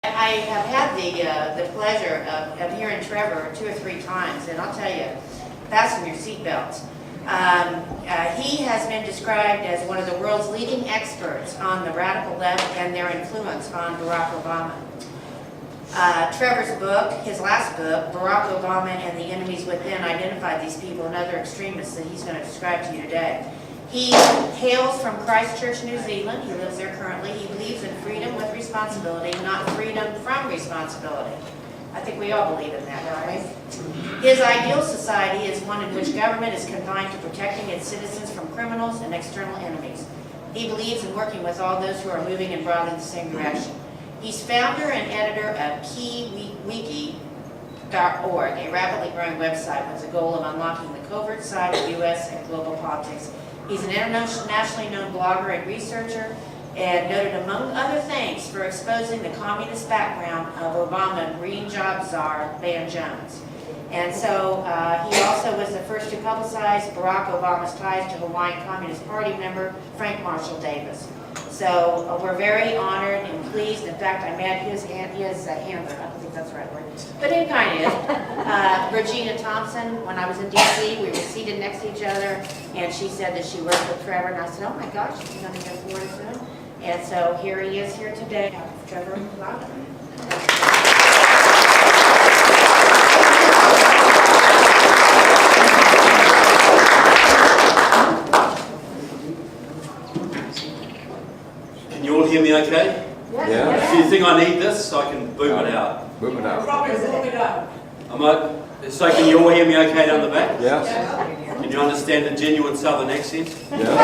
I have had the pleasure of hearing Trevor 2 or 3 times, and I'll tell you, fasten your seatbelts. He has been described as one of the world's leading experts on the radical left and their influence on Barack Obama. Trevor's book, his last book, Barack Obama and the Enemies Within, identified these people and other extremists that he's going to describe to you today. He hails from Christchurch, New Zealand. He lives there currently. He believes in freedom with responsibility, not freedom from responsibility. I think we all believe in that, right? His ideal society is one in which government is confined to protecting its citizens from criminals and external enemies. He believes in working with all those who are moving in broadly the same direction. He's founder and editor of KeyWiki.org, a rapidly growing website with the goal of unlocking the covert side of U.S. and global politics. He's an internationally known blogger and researcher, and noted among other things for exposing the communist background of Obama Green Job czar Van Jones. And so he also was the first to publicize Barack Obama's ties to Hawaiian Communist Party member Frank Marshall Davis. So we're very honored and pleased. In fact, I met his handler, I don't think that's the right word, but it kind of is. Regina Thompson, when I was in D.C., we were seated next to each other, and she said that she worked with Trevor, and I said, oh my gosh, she's going to go forward soon. And so here he is here today, Trevor Loudon. Can you all hear me okay? Yes. Yeah. Do you think I need this so I can boom it out? Boom it out. Probably boom it out. So can you all hear me okay down the back? Yes. Can you understand the genuine southern accent? Yeah.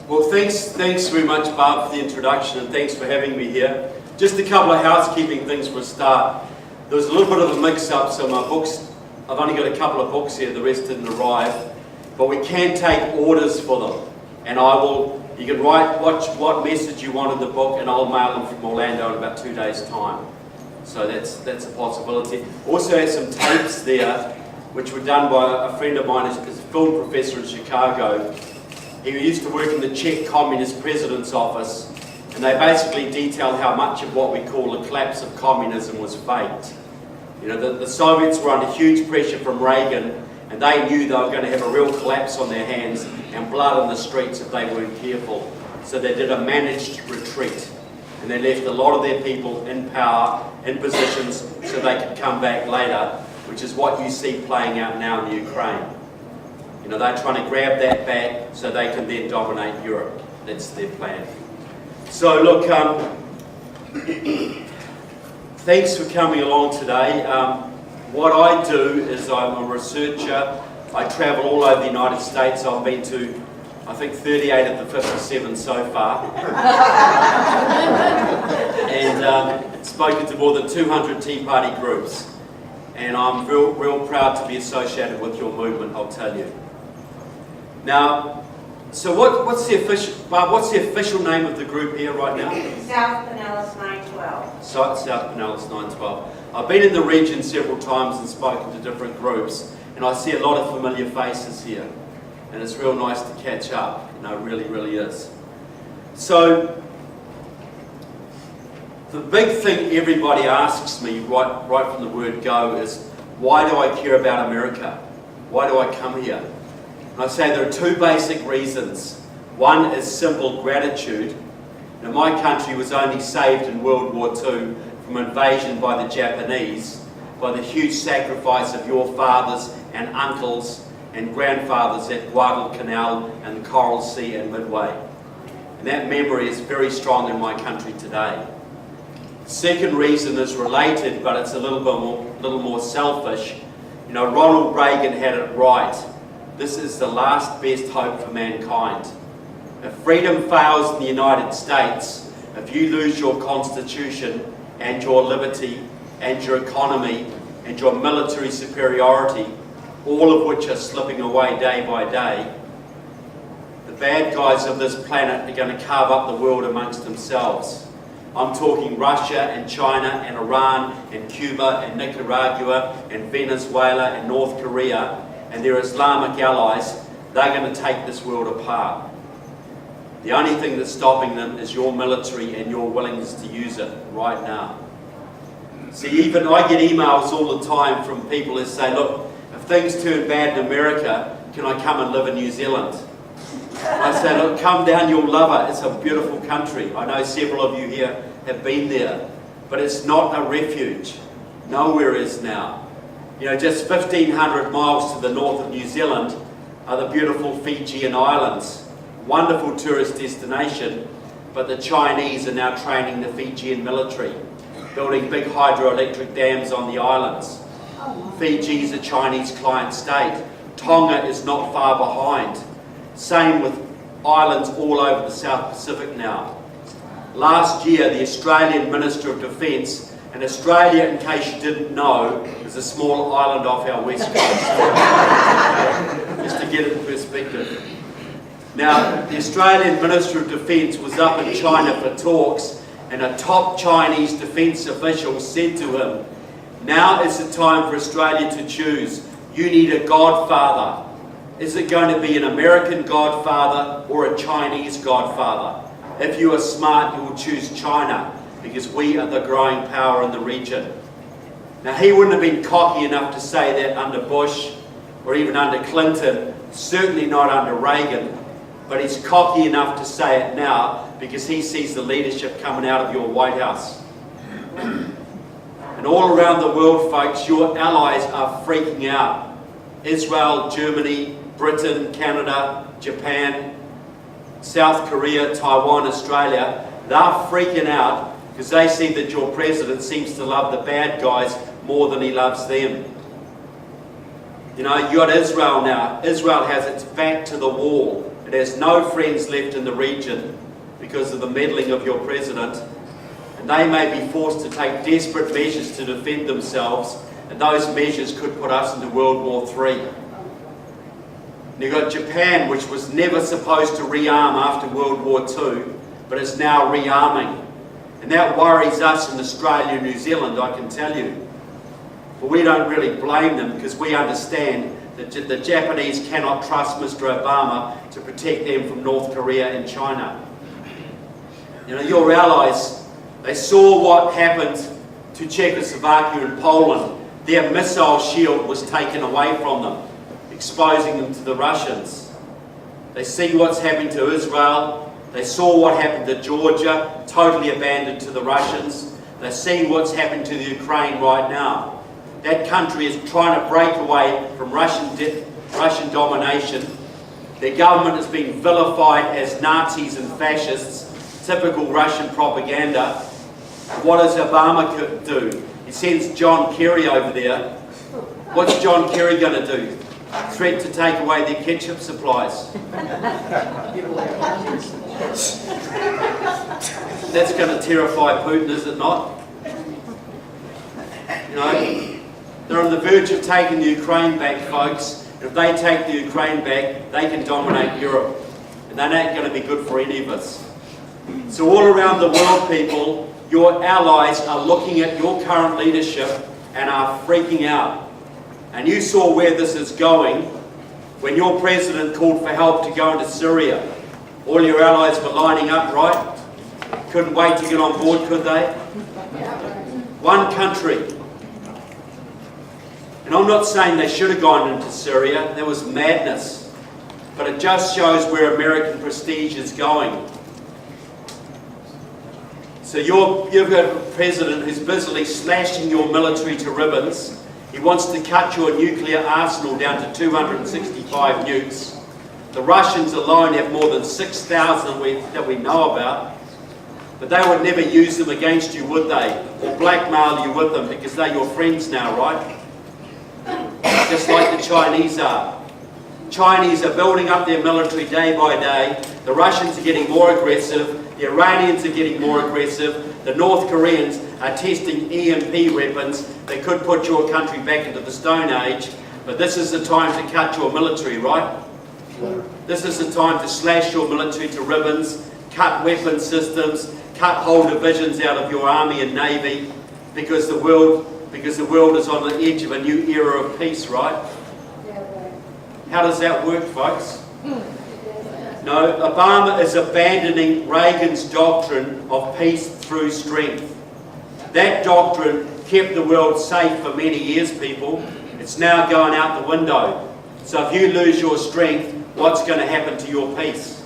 Well, thanks very much, Barb, for the introduction, and thanks for having me here. Just a couple of housekeeping things for a start. There was a little bit of a mix-up, so my books, I've only got a couple of books here, the rest didn't arrive, but we can take orders for them, and you can write what message you want in the book, and I'll mail them from Orlando in about 2 days' time. So that's a possibility. Also had some tapes there, which were done by a friend of mine, who's a film professor in Chicago. He used to work in the Czech Communist President's office, and they basically detailed how much of what we call the collapse of communism was faked. You know, the Soviets were under huge pressure from Reagan, and they knew they were going to have a real collapse on their hands and blood on the streets if they weren't careful. So they did a managed retreat, and they left a lot of their people in power, in positions, so they could come back later, which is what you see playing out now in the Ukraine. You know, they're trying to grab that back so they can then dominate Europe. That's their plan. So look, thanks for coming along today. What I do is I'm a researcher. I travel all over the United States. I've been to, I think, 38 of the 57 so far. And spoken to more than 200 Tea Party groups. And I'm real proud to be associated with your movement, I'll tell you. Now, so what's the official name of the group here right now? South Pinellas 912. South Pinellas 912. I've been in the region several times and spoken to different groups, and I see a lot of familiar faces here, and it's real nice to catch up. You know, it really, really is. So, the big thing everybody asks me right from the word go is, why do I care about America? Why do I come here? And I say there are 2 basic reasons. One is simple gratitude. Now, my country was only saved in World War II from invasion by the Japanese, by the huge sacrifice of your fathers and uncles and grandfathers at Guadalcanal and the Coral Sea and Midway. And that memory is very strong in my country today. Second reason is related, but it's a little more selfish. You know, Ronald Reagan had it right. This is the last best hope for mankind. If freedom fails in the United States, if you lose your constitution and your liberty and your economy and your military superiority, all of which are slipping away day by day, the bad guys of this planet are going to carve up the world amongst themselves. I'm talking Russia and China and Iran and Cuba and Nicaragua and Venezuela and North Korea and their Islamic allies. they're going to take this world apart. The only thing that's stopping them is your military and your willingness to use it right now. See, even I get emails all the time from people who say, look, if things turn bad in America, can I come and live in New Zealand? I say, look, come down, you'll love it. It's a beautiful country. I know several of you here have been there, but it's not a refuge. Nowhere is now. You know, just 1,500 miles to the north of New Zealand are the beautiful Fijian Islands. Wonderful tourist destination, but the Chinese are now training the Fijian military, building big hydroelectric dams on the islands. Fiji is a Chinese client state. Tonga is not far behind. Same with islands all over the South Pacific now. Last year, the Australian Minister of Defence, and Australia, in case you didn't know, is a small island off our west coast. Just to get it in perspective. Now, the Australian Minister of Defence was up in China for talks, and a top Chinese defence official said to him, now is the time for Australia to choose. You need a godfather. Is it going to be an American godfather or a Chinese godfather? If you are smart, you will choose China, because we are the growing power in the region. Now, he wouldn't have been cocky enough to say that under Bush or even under Clinton, certainly not under Reagan, but he's cocky enough to say it now because he sees the leadership coming out of your White House. And all around the world, folks, your allies are freaking out. Israel, Germany, Britain, Canada, Japan, South Korea, Taiwan, Australia, they're freaking out because they see that your president seems to love the bad guys more than he loves them. You know, you got Israel now. Israel has its back to the wall. It has no friends left in the region because of the meddling of your president. And they may be forced to take desperate measures to defend themselves, and those measures could put us into World War III. And you've got Japan, which was never supposed to rearm after World War II, but is now rearming. And that worries us in Australia and New Zealand, I can tell you. But we don't really blame them because we understand that the Japanese cannot trust Mr. Obama to protect them from North Korea and China. You know, your allies, they saw what happened to Czechoslovakia and Poland. Their missile shield was taken away from them, exposing them to the Russians. They see what's happening to Israel. They saw what happened to Georgia, totally abandoned to the Russians. They're seeing what's happened to the Ukraine right now. That country is trying to break away from Russian domination. Their government has been vilified as Nazis and fascists, typical Russian propaganda. What does Obama do? He sends John Kerry over there. What's John Kerry going to do? Threat to take away their ketchup supplies. That's going to terrify Putin, is it not? You know, they're on the verge of taking the Ukraine back, folks. If they take the Ukraine back, they can dominate Europe. And that ain't going to be good for any of us. So all around the world, people, your allies are looking at your current leadership and are freaking out. And you saw where this is going when your president called for help to go into Syria. All your allies were lining up, right? Couldn't wait to get on board, could they? One country. And I'm not saying they should have gone into Syria. There was madness. But it just shows where American prestige is going. So you've got a president who's busily slashing your military to ribbons. He wants to cut your nuclear arsenal down to 265 nukes. The Russians alone have more than 6,000 that we know about. But they would never use them against you, would they? Or blackmail you with them because they're your friends now, right? Just like the Chinese are. Chinese are building up their military day by day. The Russians are getting more aggressive. The Iranians are getting more aggressive. The North Koreans are testing EMP weapons that could put your country back into the Stone Age. But this is the time to cut your military, right? This is the time to slash your military to ribbons, cut weapon systems, cut whole divisions out of your army and navy, because the world is on the edge of a new era of peace, right? How does that work, folks? No, Obama is abandoning Reagan's doctrine of peace through strength. That doctrine kept the world safe for many years, people. It's now going out the window. So if you lose your strength, what's going to happen to your peace?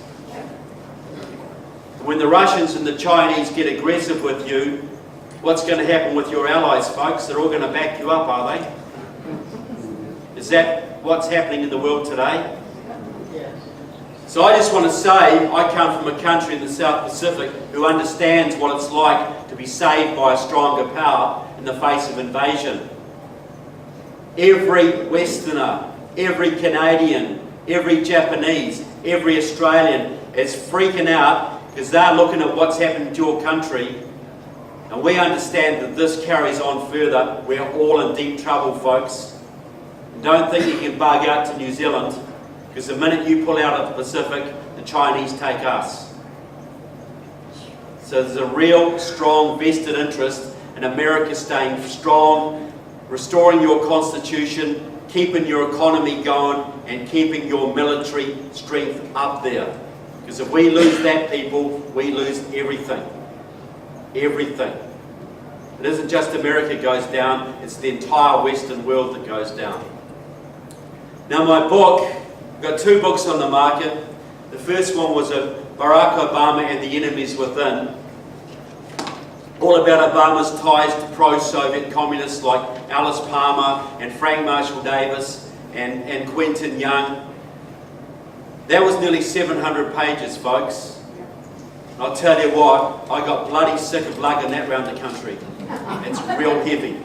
When the Russians and the Chinese get aggressive with you, what's going to happen with your allies, folks? They're all going to back you up, are they? Is that what's happening in the world today? So I just want to say, I come from a country in the South Pacific who understands what it's like to be saved by a stronger power in the face of invasion. Every Westerner, every Canadian, every Japanese, every Australian is freaking out because they're looking at what's happened to your country, and we understand that this carries on further. We're all in deep trouble, folks. And don't think you can bug out to New Zealand, because the minute you pull out of the Pacific, the Chinese take us. So there's a real strong vested interest in America staying strong, restoring your constitution, keeping your economy going, and keeping your military strength up there. Because if we lose that, people, we lose everything. Everything. It isn't just America goes down, it's the entire Western world that goes down. Now my book, I've got 2 books on the market. The first one was Barack Obama and the Enemies Within. All about Obama's ties to pro-Soviet communists like Alice Palmer and Frank Marshall Davis and Quentin Young. That was nearly 700 pages, folks. And I'll tell you what, I got bloody sick of lugging that around the country. It's real heavy.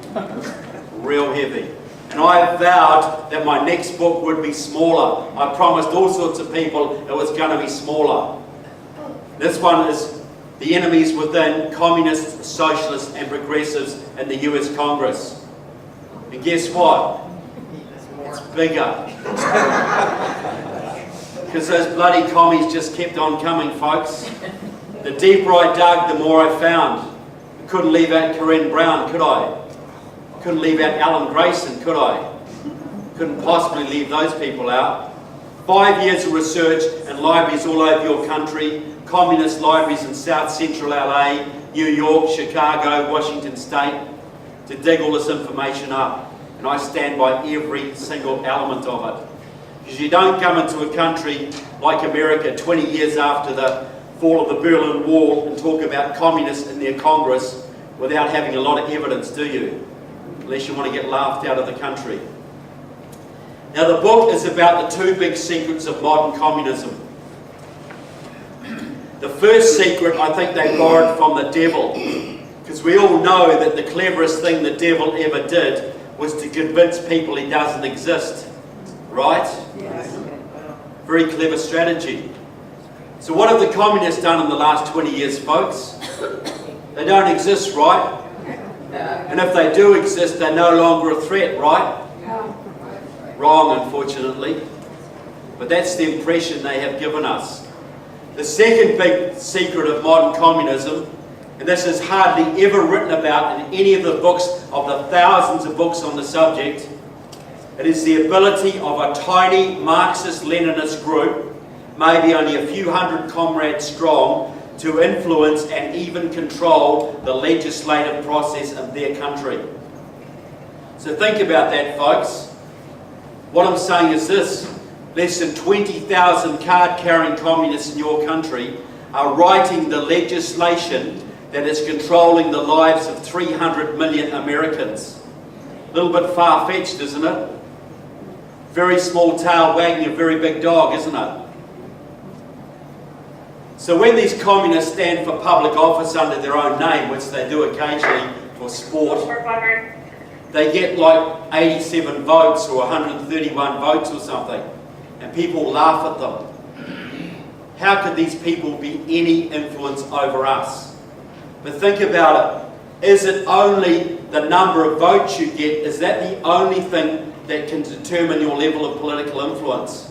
Real heavy. And I vowed that my next book would be smaller. I promised all sorts of people it was going to be smaller. This one is The Enemies Within, Communists, Socialists and Progressives in the US Congress. And guess what? It's bigger. Because those bloody commies just kept on coming, folks. The deeper I dug, the more I found. I couldn't leave out Corinne Brown, could I? Couldn't leave out Alan Grayson, could I? Couldn't possibly leave those people out. 5 years of research in libraries all over your country, communist libraries in South Central LA, New York, Chicago, Washington State, to dig all this information up. And I stand by every single element of it. Because you don't come into a country like America 20 years after the fall of the Berlin Wall and talk about communists in their Congress without having a lot of evidence, do you? Unless you want to get laughed out of the country. Now the book is about the 2 big secrets of modern communism. The first secret, I think they borrowed from the devil, because we all know that the cleverest thing the devil ever did was to convince people he doesn't exist. Right? Yes. Very clever strategy. So what have the communists done in the last 20 years, folks? They don't exist, right? And if they do exist, they're no longer a threat, right? Wrong, unfortunately. But that's the impression they have given us. The second big secret of modern communism, and this is hardly ever written about in any of the books, of the thousands of books on the subject, it is the ability of a tiny Marxist-Leninist group, maybe only a few hundred comrades strong, to influence and even control the legislative process of their country. So think about that, folks. What I'm saying is this: less than 20,000 card-carrying communists in your country are writing the legislation that is controlling the lives of 300 million Americans. A little bit far-fetched, isn't it? Very small tail wagging a very big dog, isn't it? So when these communists stand for public office under their own name, which they do occasionally for sport, they get like 87 votes or 131 votes or something, and people laugh at them. How could these people be any influence over us? But think about it. Is it only the number of votes you get? Is that the only thing that can determine your level of political influence?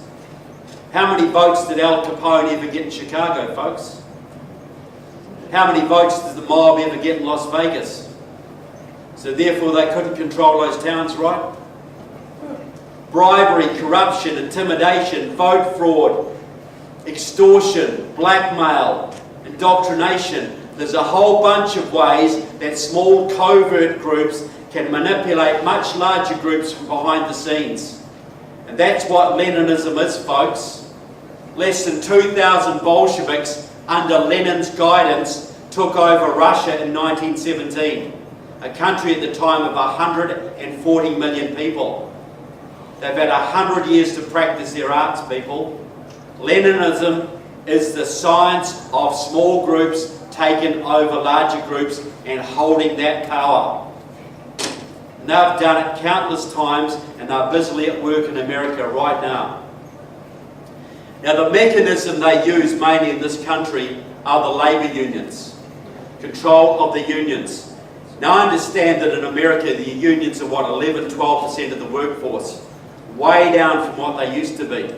How many votes did Al Capone ever get in Chicago, folks? How many votes did the mob ever get in Las Vegas? So therefore they couldn't control those towns, right? bribery, corruption, intimidation, vote fraud, extortion, blackmail, indoctrination. There's a whole bunch of ways that small covert groups can manipulate much larger groups from behind the scenes. And that's what Leninism is, folks. Less than 2,000 Bolsheviks under Lenin's guidance took over Russia in 1917, a country at the time of 140 million people. They've had 100 years to practice their arts, people. Leninism is the science of small groups taking over larger groups and holding that power. And they've done it countless times, and they're busily at work in America right now. Now, the mechanism they use mainly in this country are the labour unions, control of the unions. Now, I understand that in America the unions are, 11-12% of the workforce, way down from what they used to be.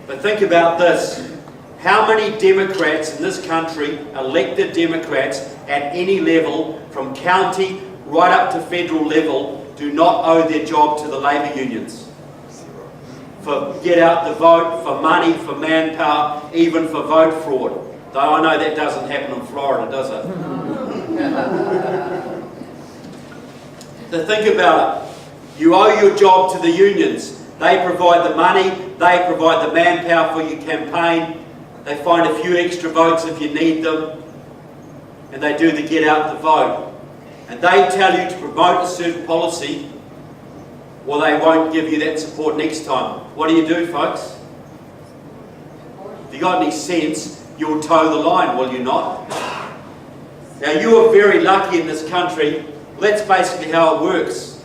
But think about this. How many Democrats in this country, elected Democrats at any level, from county right up to federal level, do not owe their job to the labour unions? For get out the vote, for money, for manpower, even for vote fraud. Though I know that doesn't happen in Florida, does it? So think about it. You owe your job to the unions. They provide the money, they provide the manpower for your campaign, they find a few extra votes if you need them, and they do the get out the vote. And they tell you to promote a certain policy, or they won't give you that support next time. What do, folks? If you got any sense, you'll toe the line, will you not? Now, you are very lucky in this country. That's basically how it works.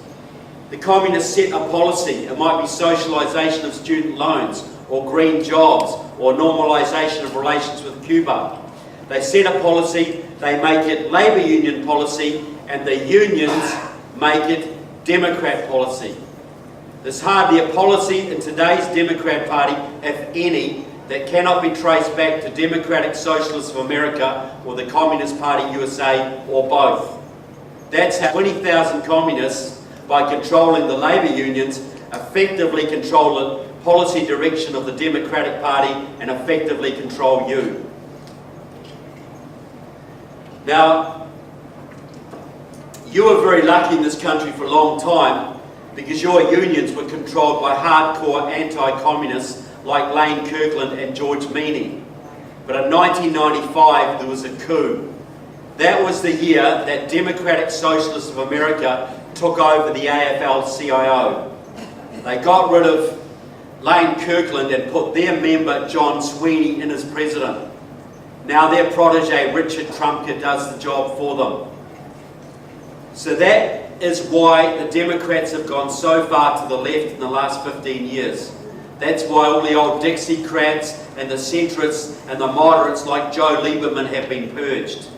The communists set a policy. It might be socialisation of student loans, or green jobs, or normalisation of relations with Cuba. They set a policy, they make it labour union policy, and the unions make it Democrat policy. There's hardly a policy in today's Democrat Party, if any, that cannot be traced back to Democratic Socialists of America or the Communist Party USA, or both. That's how 20,000 communists, by controlling the labour unions, effectively control the policy direction of the Democratic Party and effectively control you. Now, you were very lucky in this country for a long time, because your unions were controlled by hardcore anti-communists like Lane Kirkland and George Meany. But in 1995 there was a coup. That was the year that Democratic Socialists of America took over the AFL-CIO. They got rid of Lane Kirkland and put their member John Sweeney in as president. Now their protege Richard Trumka does the job for them. So that is why the Democrats have gone so far to the left in the last 15 years. That's why all the old Dixiecrats and the centrists and the moderates like Joe Lieberman have been purged.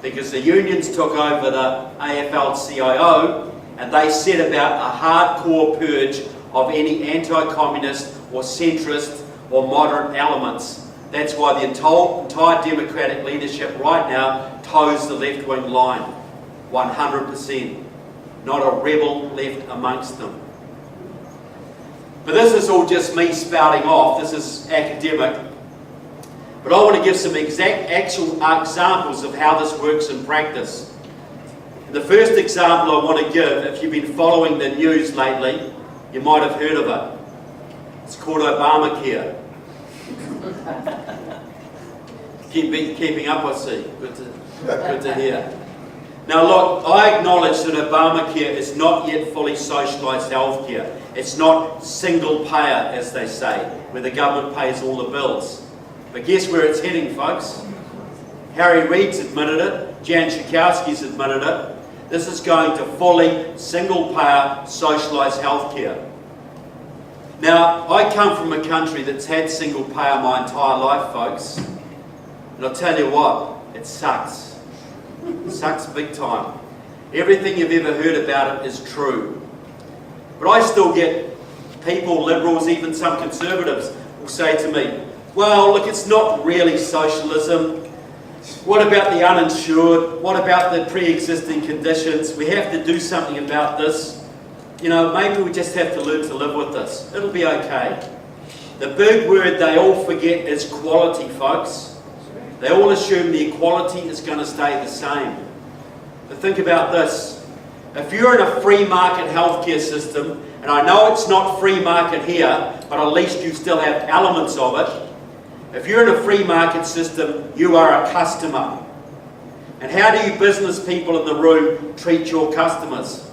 Because the unions took over the AFL-CIO and they set about a hardcore purge of any anti-communist or centrist or moderate elements. That's why the entire Democratic leadership right now toes the left-wing line. 100%. Not a rebel left amongst them. But this is all just me spouting off. This is academic. But I want to give some actual examples of how this works in practice. And the first example I want to give, if you've been following the news lately, you might have heard of it. It's called Obamacare. Keeping up, I see. Good to hear. Now look, I acknowledge that Obamacare is not yet fully socialised healthcare. It's not single payer, as they say, where the government pays all the bills. But guess where it's heading, folks? Harry Reid's admitted it, Jan Schakowsky's admitted it. This is going to fully single payer socialised healthcare. Now, I come from a country that's had single payer my entire life, folks. And I'll tell you what, it sucks. It sucks big time. Everything you've ever heard about it is true. But I still get people, liberals, even some conservatives will say to me, well, look, it's not really socialism. What about the uninsured? What about the pre-existing conditions? We have to do something about this. you know, maybe we just have to learn to live with this. It'll be okay. The big word they all forget is quality, folks. They all assume the equality is going to stay the same. But think about this. If you're in a free market healthcare system, and I know it's not free market here, but at least you still have elements of it. If you're in a free market system, you are a customer. And how do you business people in the room treat your customers?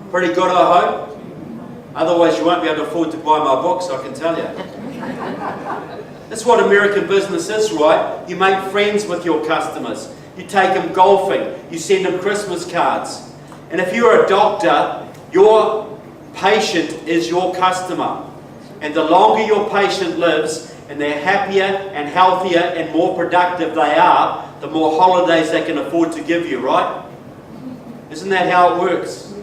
Pretty good, I hope. Otherwise you won't be able to afford to buy my books, I can tell you. That's what American business is, right? You make friends with your customers. You take them golfing. You send them Christmas cards. And if you're a doctor, your patient is your customer. And the longer your patient lives, and they're happier and healthier and more productive they are, the more holidays they can afford to give you, right? Isn't that how it works?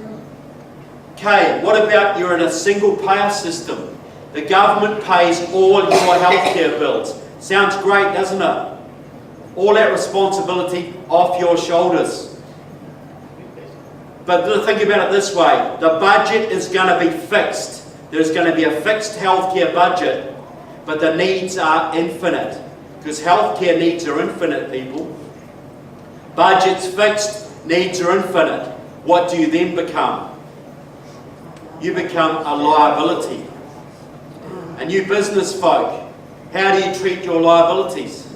Okay, what about you're in a single payer system? The government pays all your healthcare bills. Sounds great, doesn't it? All that responsibility off your shoulders. But think about it this way. The budget is going to be fixed. There's going to be a fixed healthcare budget, but the needs are infinite. Because healthcare needs are infinite, people. Budget's fixed, needs are infinite. What do you then become? You become a liability. And you business folk, how do you treat your liabilities?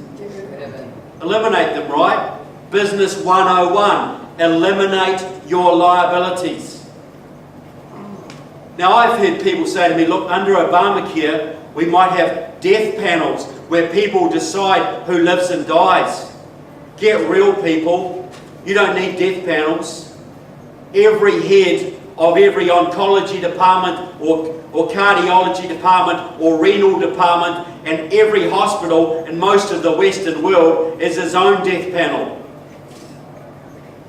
Eliminate them, right? Business 101, eliminate your liabilities. Now I've heard people say to me, look, under Obamacare, we might have death panels where people decide who lives and dies. Get real, people. You don't need death panels. Every head of every oncology department or cardiology department or renal department and every hospital in most of the Western world is his own death panel.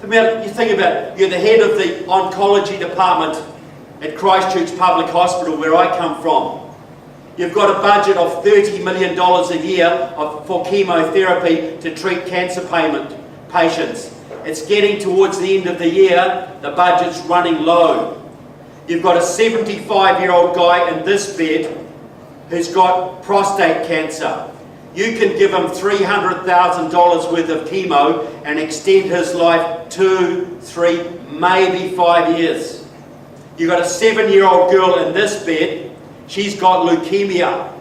You think about it, you're the head of the oncology department at Christchurch Public Hospital where I come from. You've got a budget of $30 million a year for chemotherapy to treat cancer patients. It's getting towards the end of the year, the budget's running low. You've got a 75-year-old guy in this bed who's got prostate cancer. You can give him $300,000 worth of chemo and extend his life 2, 3, maybe 5 years. You've got a 7-year-old girl in this bed. She's got leukemia.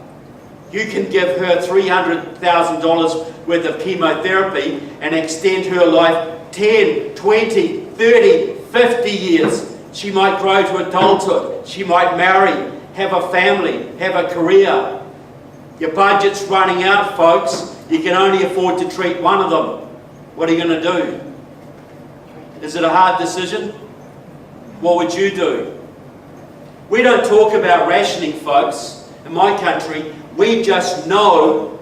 You can give her $300,000 worth of chemotherapy and extend her life 10, 20, 30, 50 years. She might grow to adulthood. She might marry, have a family, have a career. Your budget's running out, folks. You can only afford to treat one of them. What are you going to do? Is it a hard decision? What would you do? We don't talk about rationing, folks. In my country, we just know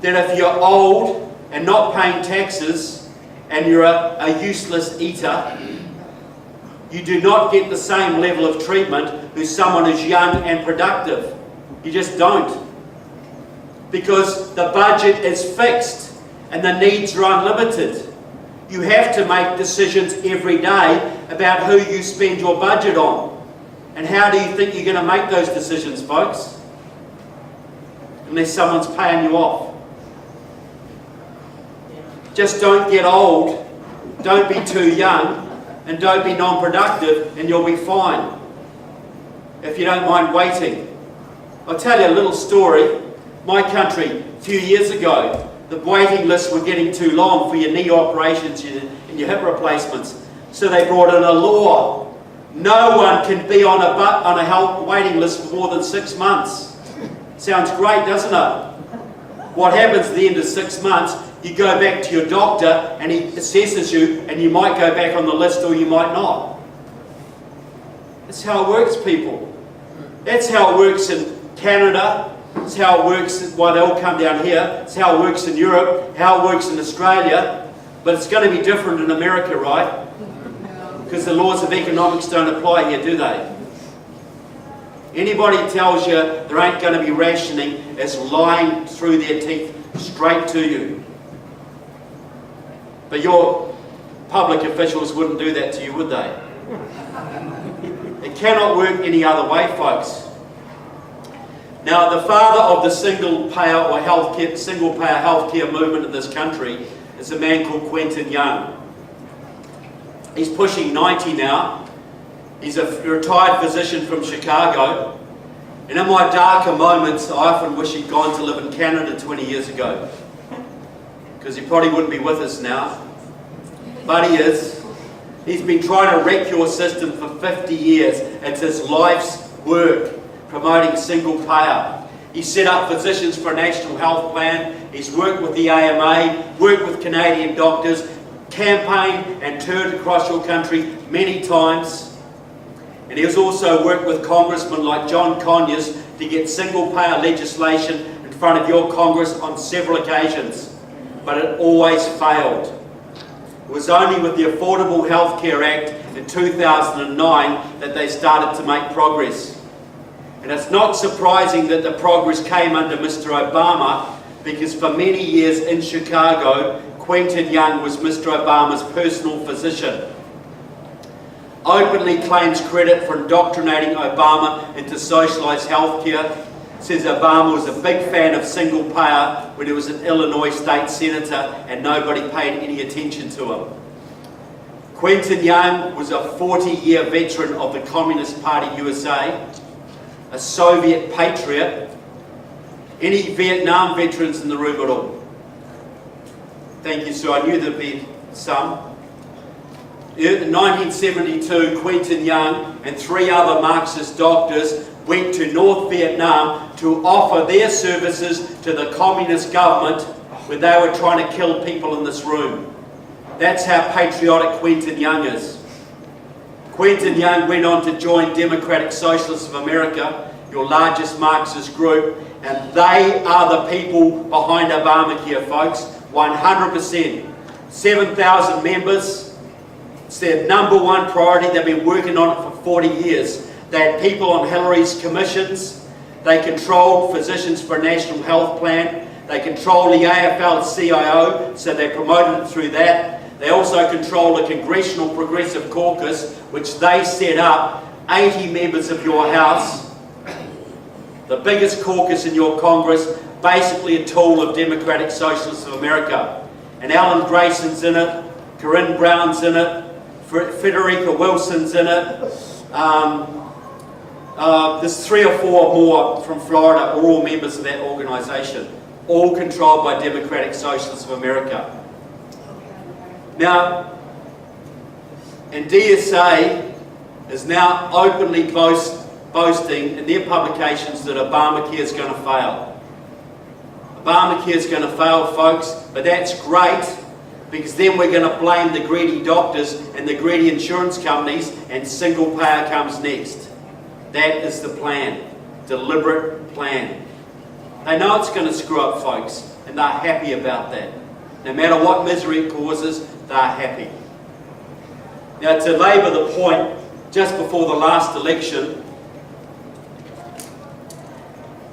that if you're old and not paying taxes and you're a useless eater, you do not get the same level of treatment as someone who's young and productive. You just don't. Because the budget is fixed and the needs are unlimited. You have to make decisions every day about who you spend your budget on. And how do you think you're going to make those decisions, folks? Unless someone's paying you off. Just don't get old, don't be too young, and don't be non-productive, and you'll be fine. If you don't mind waiting. I'll tell you a little story. My country, a few years ago, the waiting lists were getting too long for your knee operations and your hip replacements. So they brought in a law. No one can be on a health waiting list for more than 6 months. Sounds great, doesn't it? What happens at the end of 6 months, you go back to your doctor and he assesses you and you might go back on the list or you might not. That's how it works, people. That's how it works in Canada. It's how it works, why they all come down here. It's how it works in Europe, how it works in Australia. But it's going to be different in America, right? Because the laws of economics don't apply here, do they? Anybody tells you there ain't going to be rationing is lying through their teeth straight to you. But your public officials wouldn't do that to you, would they? It cannot work any other way, folks. Now, the father of the single-payer or single-payer healthcare movement in this country is a man called Quentin Young. He's pushing 90 now. He's a retired physician from Chicago. And in my darker moments, I often wish he'd gone to live in Canada 20 years ago, because he probably wouldn't be with us now. But he is. He's been trying to wreck your system for 50 years. It's his life's work, promoting single payer. He set up Physicians for a National Health Plan. He's worked with the AMA, worked with Canadian doctors, campaigned and toured across your country many times. And he has also worked with congressmen like John Conyers to get single payer legislation in front of your Congress on several occasions. But it always failed. It was only with the Affordable Health Care Act in 2009 that they started to make progress. And it's not surprising that the progress came under Mr. Obama, because for many years in Chicago, Quentin Young was Mr. Obama's personal physician. Openly claims credit for indoctrinating Obama into socialised healthcare. Says Obama was a big fan of single payer when he was an Illinois state senator and nobody paid any attention to him. Quentin Young was a 40-year veteran of the Communist Party USA, a Soviet patriot. Any Vietnam veterans in the room at all? Thank you, sir. I knew there'd be some. In 1972, Quentin Young and 3 other Marxist doctors went to North Vietnam to offer their services to the communist government when they were trying to kill people in this room. That's how patriotic Quentin Young is. Quentin Young went on to join Democratic Socialists of America, your largest Marxist group, and they are the people behind Obamacare, folks, 100%. 7,000 members. It's their number one priority. They've been working on it for 40 years. They had people on Hillary's commissions. They controlled Physicians for a National Health Plan. They controlled the AFL-CIO, so they promoted it through that. They also controlled a Congressional Progressive Caucus, which they set up, 80 members of your House, the biggest caucus in your Congress, basically a tool of Democratic Socialists of America. And Alan Grayson's in it, Corinne Brown's in it, Federica Wilson's in it. There's 3 or 4 more from Florida, are all members of that organisation, all controlled by Democratic Socialists of America. Now, and DSA is now openly boasting in their publications that Obamacare is going to fail. Obamacare is going to fail, folks, but that's great, because then we're going to blame the greedy doctors and the greedy insurance companies, and single payer comes next. That is the plan. Deliberate plan. They know it's going to screw up, folks, and they're happy about that. No matter what misery it causes, they're happy. Now, to labour the point, just before the last election,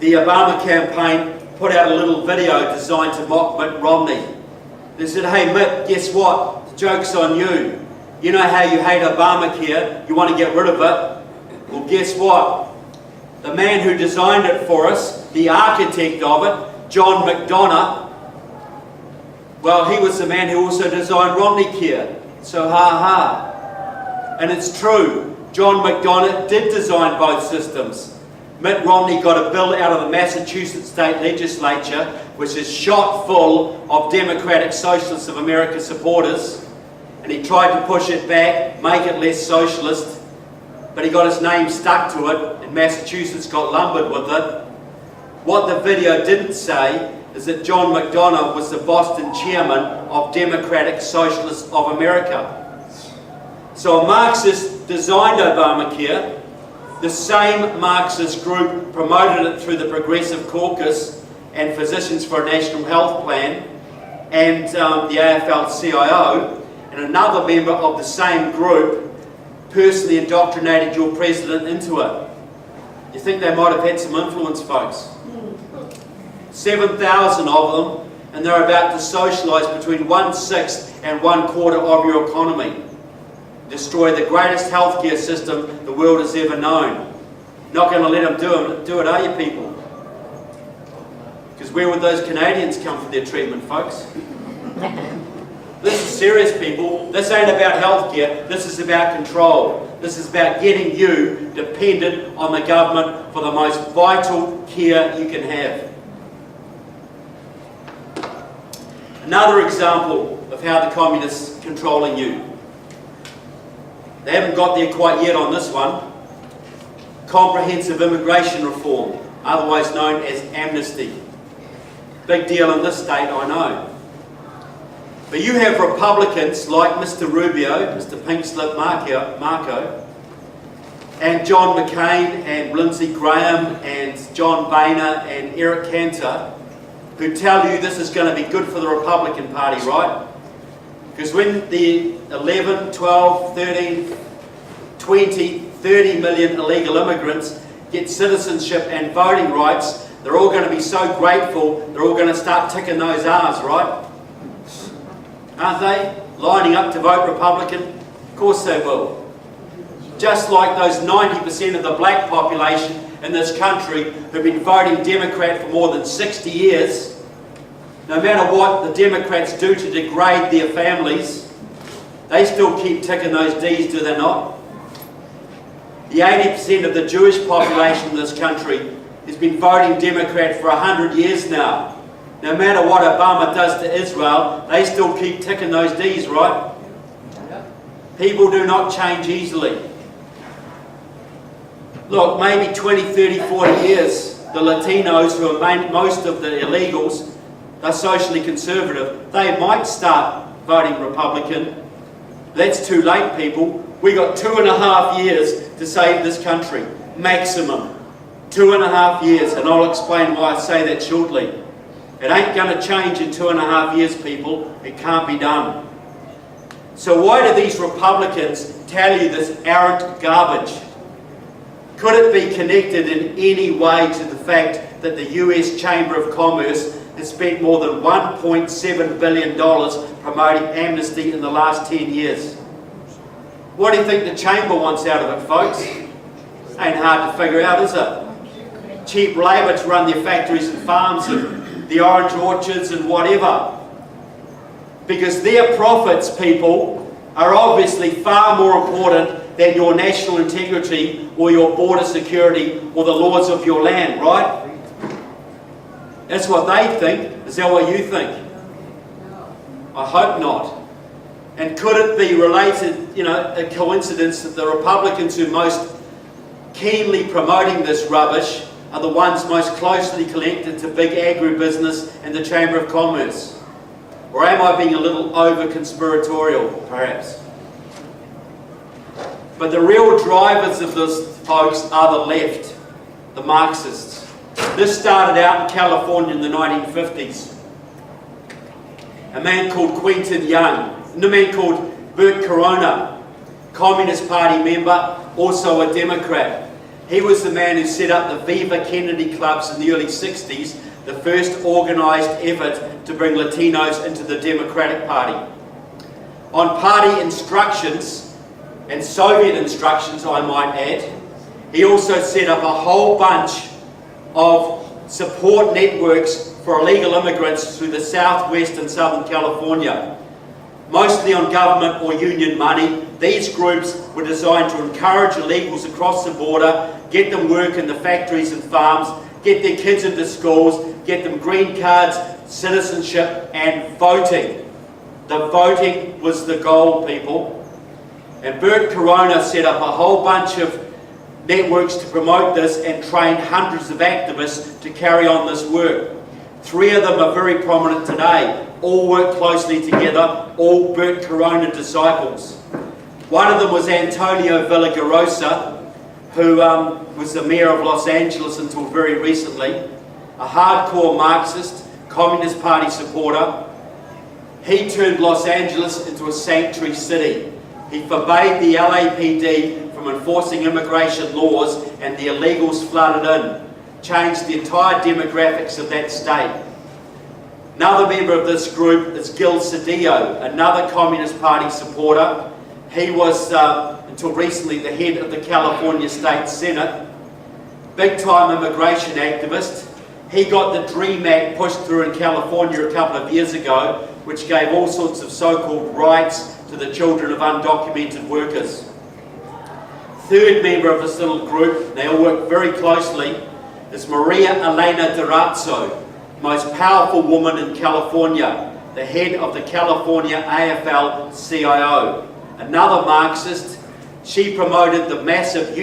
the Obama campaign put out a little video designed to mock Mitt Romney. They said, "Hey Mitt, guess what? The joke's on you. You know how you hate Obamacare, you want to get rid of it? Well, guess what? The man who designed it for us, the architect of it, John McDonough, well, he was the man who also designed Romneycare. So ha-ha. And it's true, John McDonough did design both systems. Mitt Romney got a bill out of the Massachusetts state legislature, which is shot full of Democratic Socialists of America supporters, and he tried to push it back, make it less socialist, but he got his name stuck to it, and Massachusetts got lumbered with it. What the video didn't say is that John McDonough was the Boston chairman of Democratic Socialists of America. So a Marxist designed Obamacare. The same Marxist group promoted it through the Progressive Caucus and Physicians for a National Health Plan and the AFL-CIO, and another member of the same group personally indoctrinated your president into it. You think they might have had some influence, folks? 7,000 of them, and they're about to socialise between 1/6 and 1/4 of your economy. destroy the greatest healthcare system the world has ever known. Not going to let them do it, are you people? Because where would those Canadians come for their treatment, folks? This is serious, people. This ain't about healthcare. This is about control. This is about getting you dependent on the government for the most vital care you can have. Another example of how the communists are controlling you. They haven't got there quite yet on this one. Comprehensive immigration reform, otherwise known as amnesty. Big deal in this state, I know. But you have Republicans like Mr. Rubio, Mr. Pink Slip Marco, and John McCain and Lindsey Graham and John Boehner and Eric Cantor who tell you this is going to be good for the Republican Party, right? Because when the 11, 12, 13, 20, 30 million illegal immigrants get citizenship and voting rights, they're all going to be so grateful, they're all going to start ticking those R's, right? Aren't they? Lining up to vote Republican? Of course they will. Just like those 90% of the black population in this country who've been voting Democrat for more than 60 years, no matter what the Democrats do to degrade their families, they still keep ticking those D's, do they not? The 80% of the Jewish population in this country has been voting Democrat for 100 years now. No matter what Obama does to Israel, they still keep ticking those D's, right? People do not change easily. Look, maybe 20, 30, 40 years, the Latinos, who are most of the illegals, are socially conservative, they might start voting Republican. That's too late, people. We got 2.5 years to save this country, maximum. 2.5 years, and I'll explain why I say that shortly. It ain't going to change in 2.5 years, people. It can't be done. So why do these Republicans tell you this arrant garbage? Could it be connected in any way to the fact that the US Chamber of Commerce has spent more than $1.7 billion promoting amnesty in the last 10 years? What do you think the Chamber wants out of it, folks? Ain't hard to figure out, is it? Cheap labour to run their factories and farms and the orange orchards and whatever. Because their profits, people, are obviously far more important than your national integrity or your border security or the laws of your land, right? That's what they think. Is that what you think? I hope not. And could it be related, a coincidence that the Republicans who are most keenly promoting this rubbish are the ones most closely connected to big agribusiness and the Chamber of Commerce? Or am I being a little over-conspiratorial, perhaps? But the real drivers of this, folks, are the left, the Marxists. This started out in California in the 1950s. A man called Quentin Young, and a man called Bert Corona, Communist Party member, also a Democrat. He was the man who set up the Viva Kennedy clubs in the early 60s, the first organised effort to bring Latinos into the Democratic Party. On party instructions, and Soviet instructions I might add, he also set up a whole bunch of support networks for illegal immigrants through the Southwest and Southern California. Mostly on government or union money, these groups were designed to encourage illegals across the border, get them work in the factories and farms, get their kids into schools, get them green cards, citizenship and voting. The voting was the goal, people. And Bert Corona set up a whole bunch of networks to promote this and trained hundreds of activists to carry on this work. 3 of them are very prominent today. All work closely together, all Bert Corona disciples. One of them was Antonio Villagrosa, who was the mayor of Los Angeles until very recently, a hardcore Marxist, Communist Party supporter. He turned Los Angeles into a sanctuary city. He forbade the LAPD from enforcing immigration laws and the illegals flooded in, changed the entire demographics of that state. Another member of this group is Gil Cedillo, another Communist Party supporter. He was, until recently, the head of the California State Senate. Big-time immigration activist. He got the DREAM Act pushed through in California a couple of years ago, which gave all sorts of so-called rights to the children of undocumented workers. Third member of this little group, they all work very closely, is Maria Elena Durazzo, most powerful woman in California, the head of the California AFL-CIO. Another Marxist. She promoted the massive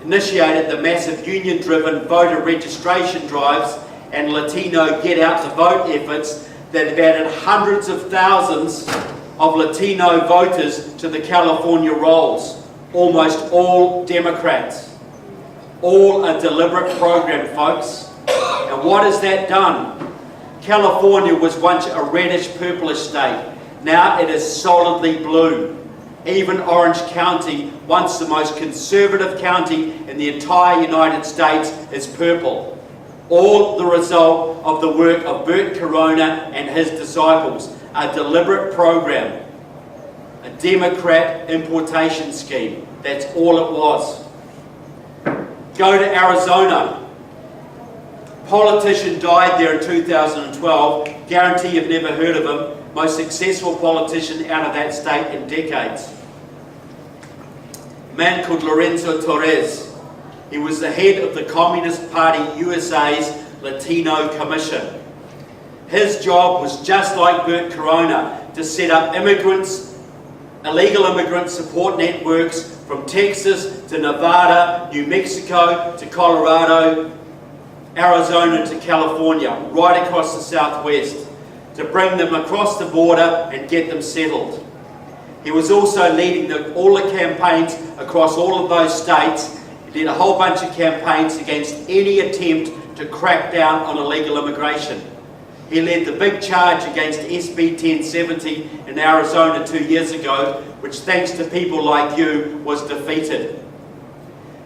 initiated the massive union-driven voter registration drives and Latino get-out-to-vote efforts that have added hundreds of thousands of Latino voters to the California rolls, almost all Democrats. All a deliberate program, folks. And what has that done? California was once a reddish-purplish state. Now it is solidly blue. Even Orange County, once the most conservative county in the entire United States, is purple. All the result of the work of Bert Corona and his disciples. A deliberate program. A Democrat importation scheme. That's all it was. Go to Arizona. Politician died there in 2012. Guarantee you've never heard of him. Most successful politician out of that state in decades. A man called Lorenzo Torres. He was the head of the Communist Party USA's Latino Commission. His job was just like Bert Corona, to set up illegal immigrant support networks from Texas to Nevada, New Mexico to Colorado, Arizona to California, right across the Southwest, to bring them across the border and get them settled. He was also leading all the campaigns across all of those states. He did a whole bunch of campaigns against any attempt to crack down on illegal immigration. He led the big charge against SB 1070 in Arizona 2 years ago, which thanks to people like you was defeated.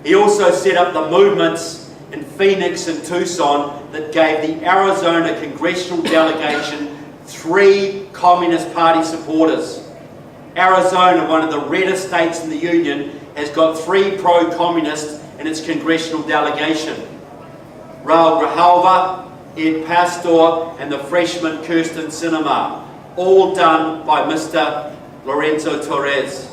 He also set up the movements in Phoenix and Tucson that gave the Arizona congressional delegation 3 Communist Party supporters. Arizona, one of the reddest states in the Union, has got 3 pro-communists in its congressional delegation. Raul Grijalva, Ed Pastor, and the freshman Kirsten Sinema, all done by Mr. Lorenzo Torres.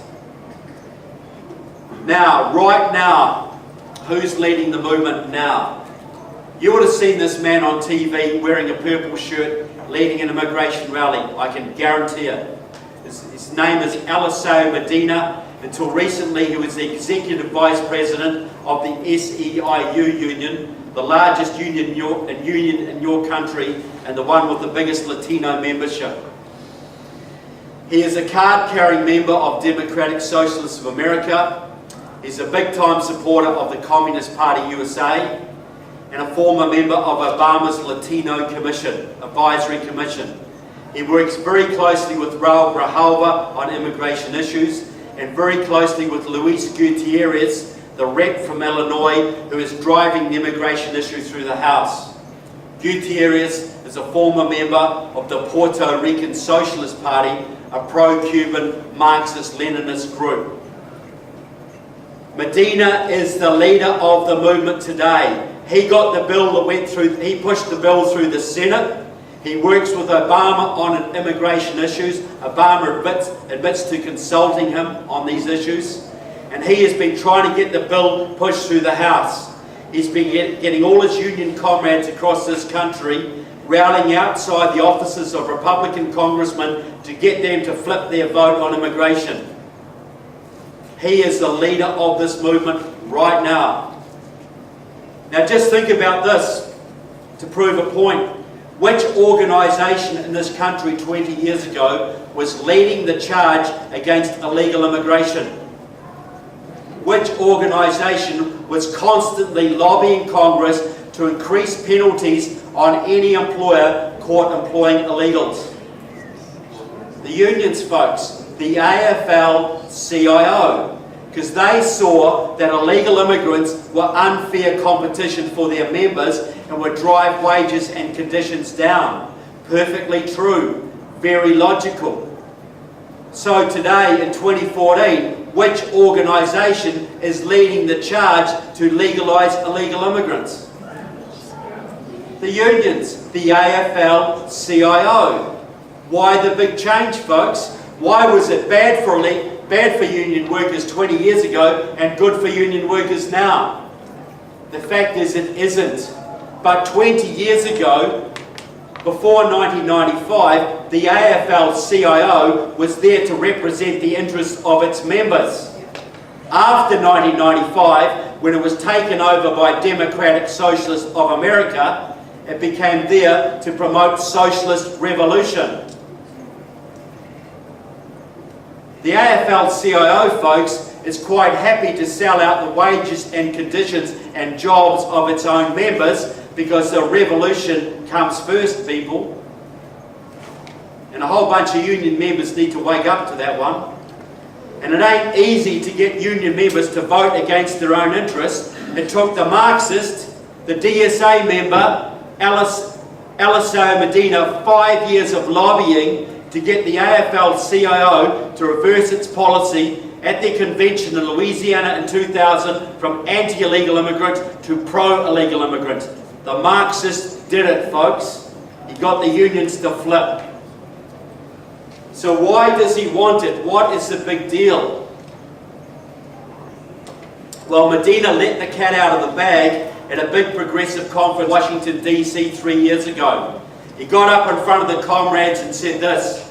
Now, right now, who's leading the movement now? You would have seen this man on TV wearing a purple shirt leading an immigration rally, I can guarantee it. His name is Eliseo Medina. Until recently, he was the Executive Vice President of the SEIU Union, the largest union in your country and the one with the biggest Latino membership. He is a card-carrying member of Democratic Socialists of America. He's a big-time supporter of the Communist Party USA and a former member of Obama's Latino Advisory Commission. He works very closely with Raul Grijalva on immigration issues and very closely with Luis Gutierrez, the rep from Illinois, who is driving the immigration issue through the House. Gutierrez is a former member of the Puerto Rican Socialist Party, a pro-Cuban Marxist-Leninist group. Medina is the leader of the movement today. He got the bill that went through, he pushed the bill through the Senate. He works with Obama on immigration issues. Obama admits to consulting him on these issues. And he has been trying to get the bill pushed through the House. He's been getting all his union comrades across this country, rallying outside the offices of Republican congressmen to get them to flip their vote on immigration. He is the leader of this movement right now. Now just think about this to prove a point. Which organisation in this country 20 years ago was leading the charge against illegal immigration? Which organisation was constantly lobbying Congress to increase penalties on any employer caught employing illegals? The unions, folks, the AFL-CIO, because they saw that illegal immigrants were unfair competition for their members and would drive wages and conditions down. Perfectly true, very logical. So today in 2014, which organisation is leading the charge to legalise illegal immigrants? The unions, the AFL-CIO. Why the big change, folks? Why was it bad for union workers 20 years ago and good for union workers now? The fact is it isn't. But 20 years ago, before 1995, the AFL-CIO was there to represent the interests of its members. After 1995, when it was taken over by Democratic Socialists of America, it became there to promote socialist revolution. The AFL-CIO, folks, is quite happy to sell out the wages and conditions and jobs of its own members because the revolution comes first, people. And a whole bunch of union members need to wake up to that one. And it ain't easy to get union members to vote against their own interests. It took the Marxist, the DSA member, Eliseo Medina, 5 years of lobbying to get the AFL-CIO to reverse its policy at their convention in Louisiana in 2000 from anti-illegal immigrant to pro-illegal immigrant. The Marxists did it, folks. He got the unions to flip. So why does he want it? What is the big deal? Well, Medina let the cat out of the bag at a big progressive conference in Washington, D.C. 3 years ago. He got up in front of the comrades and said this: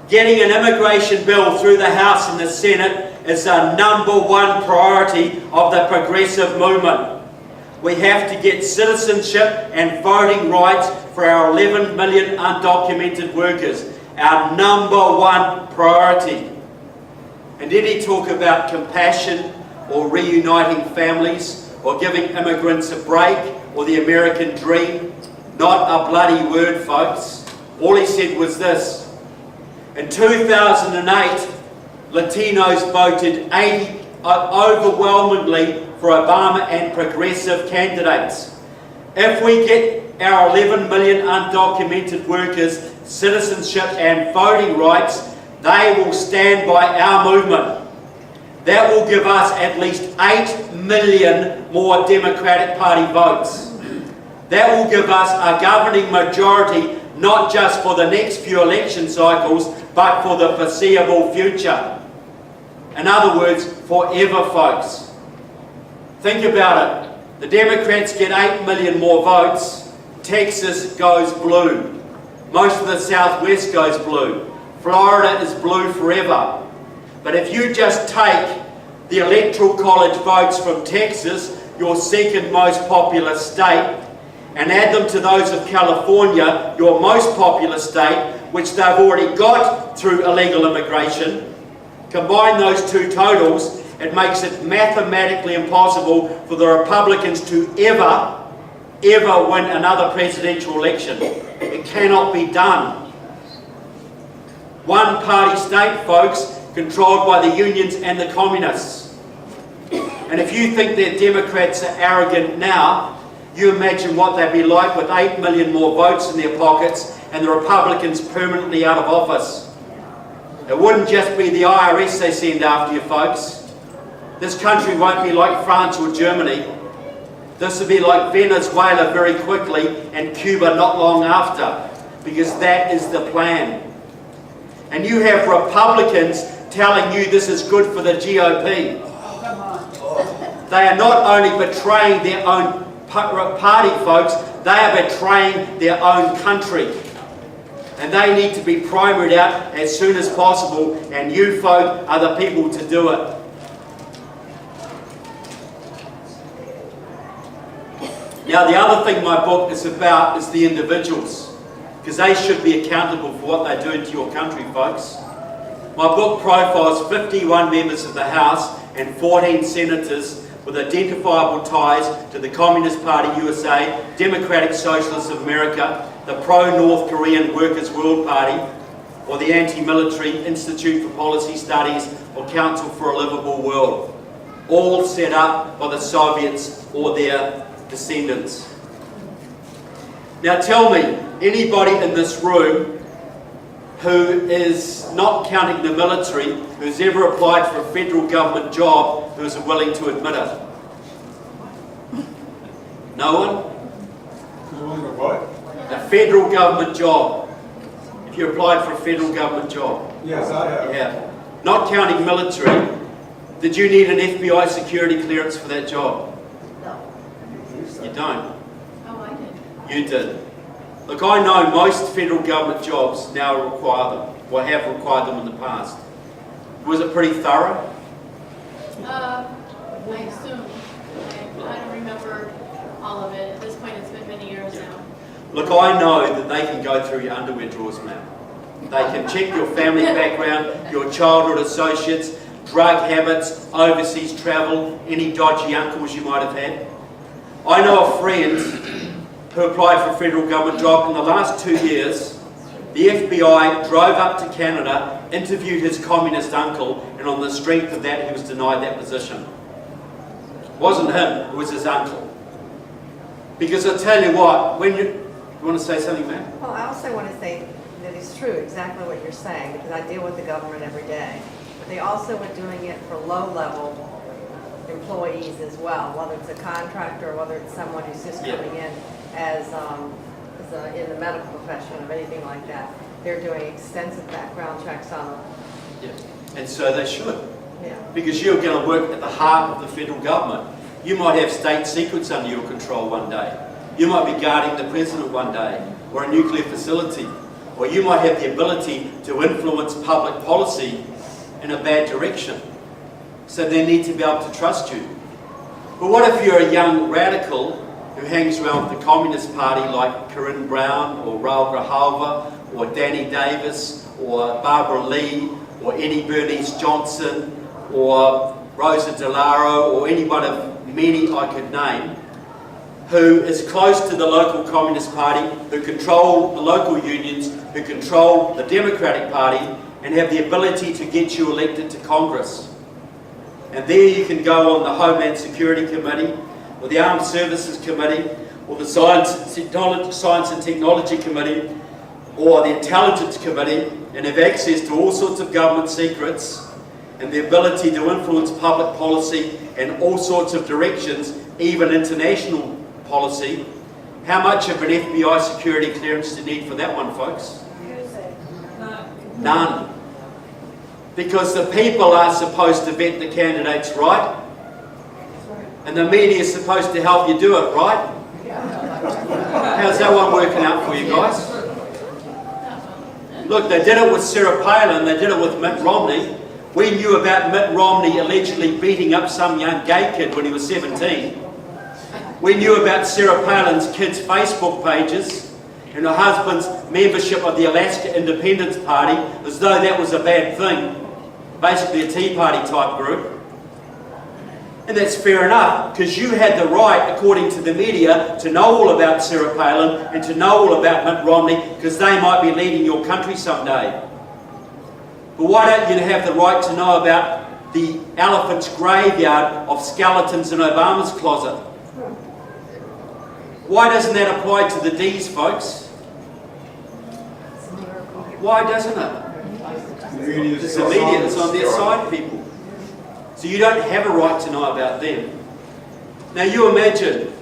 getting an immigration bill through the House and the Senate is the #1 priority of the progressive movement. We have to get citizenship and voting rights for our 11 million undocumented workers. Our #1 priority. And did he talk about compassion or reuniting families or giving immigrants a break or the American dream? Not a bloody word, folks. All he said was this: in 2008, Latinos voted overwhelmingly for Obama and progressive candidates. If we get our 11 million undocumented workers citizenship and voting rights, they will stand by our movement. That will give us at least 8 million more Democratic Party votes. That will give us a governing majority, not just for the next few election cycles, but for the foreseeable future. In other words, forever, folks. Think about it. The Democrats get 8 million more votes. Texas goes blue. Most of the Southwest goes blue. Florida is blue forever. But if you just take the Electoral College votes from Texas, your second most populous state, and add them to those of California, your most populous state, which they've already got through illegal immigration, combine those two totals, it makes it mathematically impossible for the Republicans to ever win another presidential election. It cannot be done. One-party state, folks, controlled by the unions and the communists. And if you think that Democrats are arrogant now, you imagine what they'd be like with 8 million more votes in their pockets and the Republicans permanently out of office. It wouldn't just be the IRS they send after you, folks. This country won't be like France or Germany. This will be like Venezuela very quickly and Cuba not long after, because that is the plan. And you have Republicans telling you this is good for the GOP. They are not only betraying their own party, folks, they are betraying their own country. And they need to be primaried out as soon as possible, and you folk are the people to do it. Now, the other thing my book is about is the individuals, because they should be accountable for what they're doing to your country, folks. My book profiles 51 members of the House and 14 senators with identifiable ties to the Communist Party USA, Democratic Socialists of America, the pro-North Korean Workers' World Party, or the Anti-Military Institute for Policy Studies, or Council for a Livable World, all set up by the Soviets or their descendants. Now tell me, anybody in this room who is, not counting the military, who's ever applied for a federal government job who is willing to admit it? No one? What? A federal government job. If you applied for a federal government job. Yes, I have. Yeah. Not counting military, did you need an FBI security clearance for that job? No. You don't. Oh, I did. You did. Look, I know most federal government jobs now require them, or have required them in the past. Was it pretty thorough? I assume. I don't remember all of it. At this point, it's been many years now. Look, I know that they can go through your underwear drawers, ma'am. They can check your family background, your childhood associates, drug habits, overseas travel, any dodgy uncles you might have had. I know a friend who applied for a federal government job. In the last 2 years, the FBI drove up to Canada, interviewed his communist uncle, and on the strength of that, he was denied that position. It wasn't him, it was his uncle. Because I tell you what, when you want to say something, ma'am? Well, I also want to say that it's true, exactly what you're saying, because I deal with the government every day. But they also were doing it for low-level employees as well, whether it's a contractor or whether it's someone who's just coming in as in the medical profession or anything like that. They're doing extensive background checks on them. Yeah. And so they should. Yeah. Because you're going to work at the heart of the federal government. You might have state secrets under your control one day. You might be guarding the president one day, or a nuclear facility. Or you might have the ability to influence public policy in a bad direction. So they need to be able to trust you. But what if you're a young radical who hangs around with the Communist Party like Corinne Brown or Raul Grijalva or Danny Davis or Barbara Lee or Eddie Bernice Johnson or Rosa DeLauro or any one of many I could name, who is close to the local Communist Party, who control the local unions, who control the Democratic Party, and have the ability to get you elected to Congress. And there you can go on the Homeland Security Committee, or the Armed Services Committee, or the Science and Technology Committee, or the Intelligence Committee, and have access to all sorts of government secrets, and the ability to influence public policy in all sorts of directions, even international policy. How much of an FBI security clearance do you need for that one, folks? None. Because the people are supposed to vet the candidates, right? And the media is supposed to help you do it, right? How's that one working out for you guys? Look, they did it with Sarah Palin, they did it with Mitt Romney. We knew about Mitt Romney allegedly beating up some young gay kid when he was 17. We knew about Sarah Palin's kids' Facebook pages and her husband's membership of the Alaska Independence Party, as though that was a bad thing. Basically a Tea Party type group. And that's fair enough, because you had the right, according to the media, to know all about Sarah Palin and to know all about Mitt Romney, because they might be leading your country someday. But why don't you have the right to know about the elephant's graveyard of skeletons in Obama's closet? Why doesn't that apply to the D's, folks? Why doesn't it? Because the media is on their side, people. So you don't have a right to know about them. Now you imagine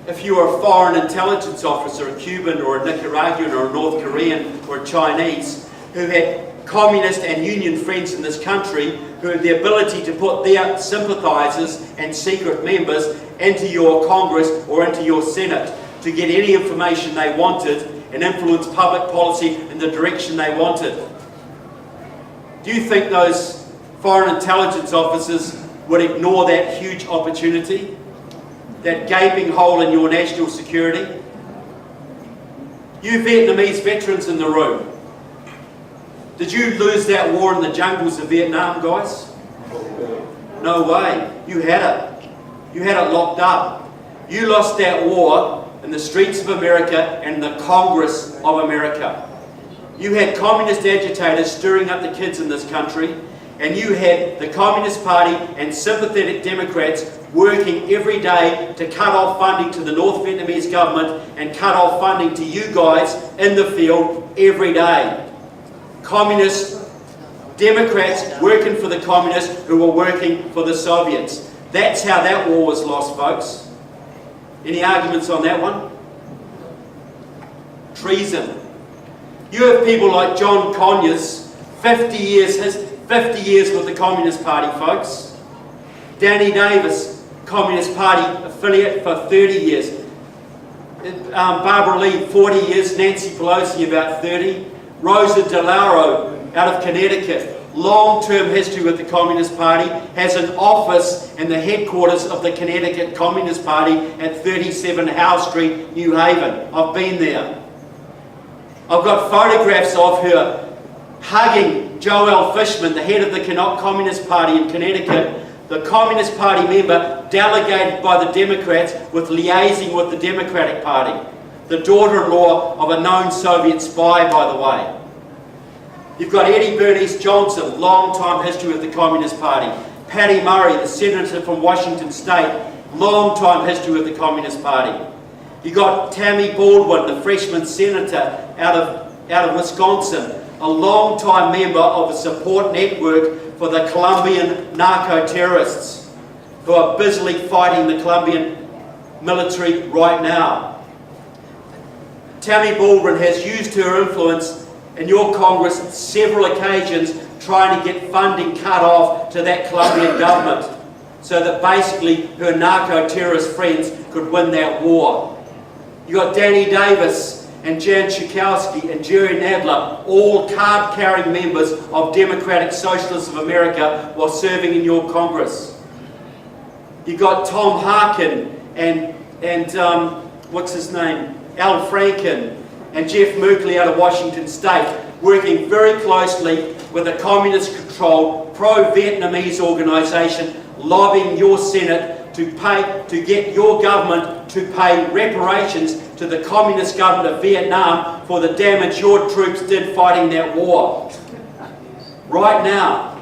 if you were a foreign intelligence officer, a Cuban or a Nicaraguan or a North Korean or a Chinese, who had communist and union friends in this country, who had the ability to put their sympathizers and secret members into your Congress or into your Senate to get any information they wanted and influence public policy in the direction they wanted. Do you think those foreign intelligence officers would ignore that huge opportunity? That gaping hole in your national security? You Vietnamese veterans in the room, did you lose that war in the jungles of Vietnam, guys? No way. You had it. You had it locked up. You lost that war in the streets of America and the Congress of America. You had communist agitators stirring up the kids in this country, and you had the Communist Party and sympathetic Democrats working every day to cut off funding to the North Vietnamese government and cut off funding to you guys in the field every day. Communists, Democrats working for the communists who were working for the Soviets. That's how that war was lost, folks. Any arguments on that one? Treason. You have people like John Conyers, 50 years with the Communist Party, folks. Danny Davis, Communist Party affiliate for 30 years. Barbara Lee, 40 years. Nancy Pelosi, about 30. Rosa DeLauro, out of Connecticut. Long-term history with the Communist Party, has an office in the headquarters of the Connecticut Communist Party at 37 Howe Street, New Haven. I've been there. I've got photographs of her hugging Joel Fishman, the head of the Communist Party in Connecticut, the Communist Party member delegated by the Democrats with liaising with the Democratic Party, the daughter-in-law of a known Soviet spy, by the way. You've got Eddie Bernice Johnson, long-time history with the Communist Party. Patty Murray, the senator from Washington State, long-time history with the Communist Party. You've got Tammy Baldwin, the freshman senator out of Wisconsin, a long-time member of the support network for the Colombian narco-terrorists who are busily fighting the Colombian military right now. Tammy Baldwin has used her influence in your Congress on several occasions trying to get funding cut off to that Colombian government so that basically her narco-terrorist friends could win that war. You've got Danny Davis and Jan Schakowsky and Jerry Nadler, all card-carrying members of Democratic Socialists of America while serving in your Congress. You've got Tom Harkin and what's his name? Al Franken and Jeff Merkley out of Washington State, working very closely with a communist-controlled pro-Vietnamese organisation, lobbying your Senate to get your government to pay reparations to the communist government of Vietnam for the damage your troops did fighting that war. Right now.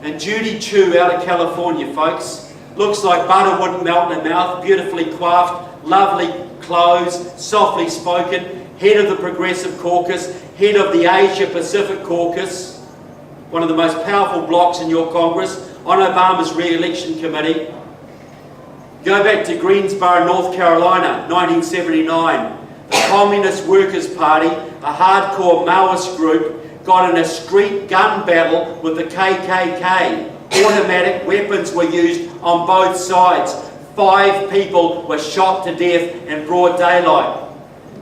And Judy Chu out of California, folks. Looks like butter wouldn't melt in her mouth, beautifully coiffed, lovely clothes, softly spoken, head of the Progressive Caucus, head of the Asia Pacific Caucus, one of the most powerful blocs in your Congress, on Obama's re-election committee. Go back to Greensboro, North Carolina, 1979. The Communist Workers' Party, a hardcore Maoist group, got in a street gun battle with the KKK. Automatic weapons were used on both sides. 5 people were shot to death in broad daylight.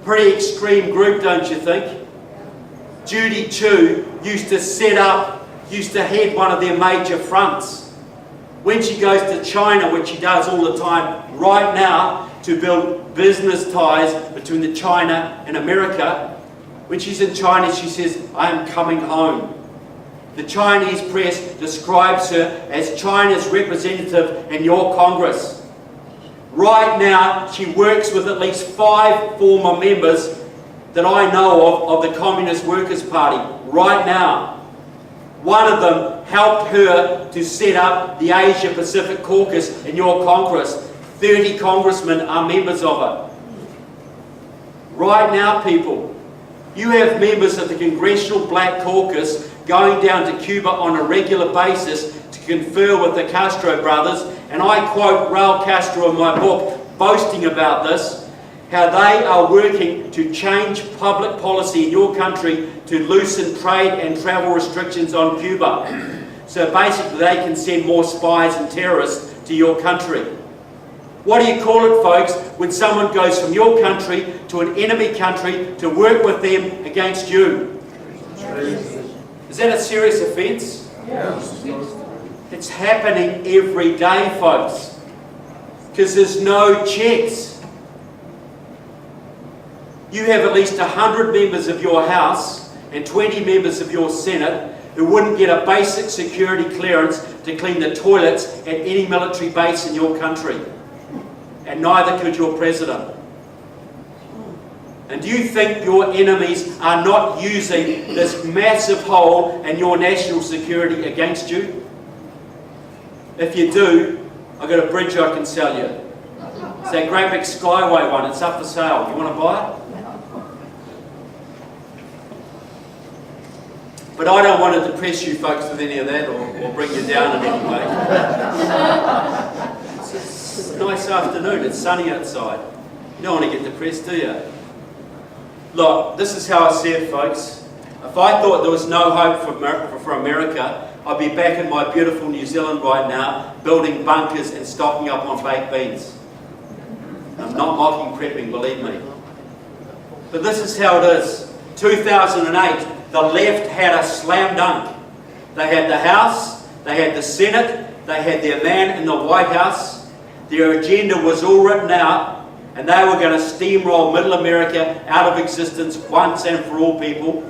Pretty extreme group, don't you think? Judy Chu used to head one of their major fronts. When she goes to China, which she does all the time right now, to build business ties between the China and America, when she's in China, she says, "I am coming home." The Chinese press describes her as China's representative in your Congress. Right now, she works with at least 5 former members that I know of the Communist Workers' Party, right now. One of them helped her to set up the Asia Pacific Caucus in your Congress. 30 congressmen are members of it. Right now, people, you have members of the Congressional Black Caucus going down to Cuba on a regular basis to confer with the Castro brothers, and I quote Raul Castro in my book, boasting about this, how they are working to change public policy in your country to loosen trade and travel restrictions on Cuba. So basically they can send more spies and terrorists to your country. What do you call it, folks, when someone goes from your country to an enemy country to work with them against you? Is that a serious offence? Yes. It's happening every day, folks, because there's no checks. You have at least 100 members of your House and 20 members of your Senate who wouldn't get a basic security clearance to clean the toilets at any military base in your country. And neither could your president. And do you think your enemies are not using this massive hole in your national security against you? If you do, I've got a bridge I can sell you. It's that great big Skyway one. It's up for sale. You want to buy it? But I don't want to depress you folks with any of that or bring you down in any way. It's a nice afternoon. It's sunny outside. You don't want to get depressed, do you? Look, this is how I see it, folks. If I thought there was no hope for America, I'd be back in my beautiful New Zealand right now, building bunkers and stocking up on baked beans. I'm not mocking prepping, believe me. But this is how it is. 2008, the left had a slam dunk. They had the House, they had the Senate, they had their man in the White House. Their agenda was all written out, and they were going to steamroll Middle America out of existence once and for all, people.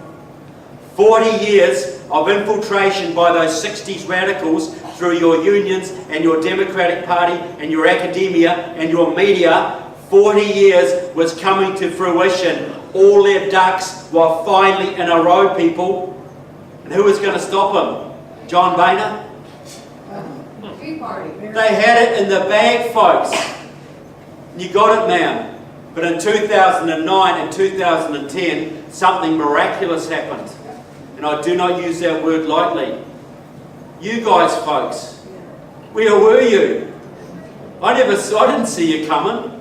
40 years of infiltration by those 60s radicals through your unions and your Democratic Party and your academia and your media. 40 years was coming to fruition. All their ducks were finally in a row, people. And who was going to stop them? John Boehner? They had it in the bag, folks. You got it, ma'am. But in 2009 and 2010, something miraculous happened. And I do not use that word lightly. You guys, folks, where were you? I didn't see you coming.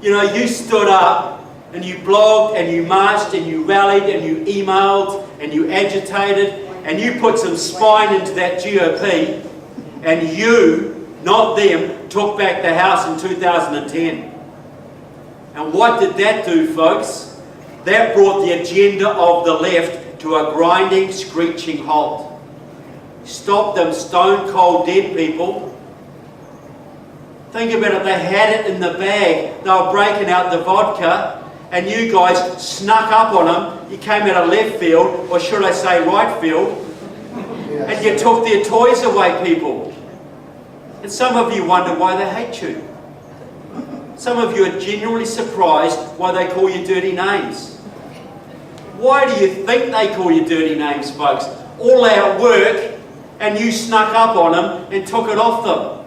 You know, you stood up and you blogged and you marched and you rallied and you emailed and you agitated and you put some spine into that GOP, and you, not them, took back the House in 2010. And what did that do, folks? That brought the agenda of the left to a grinding, screeching halt. Stop them stone cold dead, people. Think about it, they had it in the bag. They were breaking out the vodka, and you guys snuck up on them. You came out of left field, or should I say right field, and you took their toys away, people. And some of you wonder why they hate you. Some of you are genuinely surprised why they call you dirty names. Why do you think they call you dirty names, folks? All out work, and you snuck up on them and took it off them.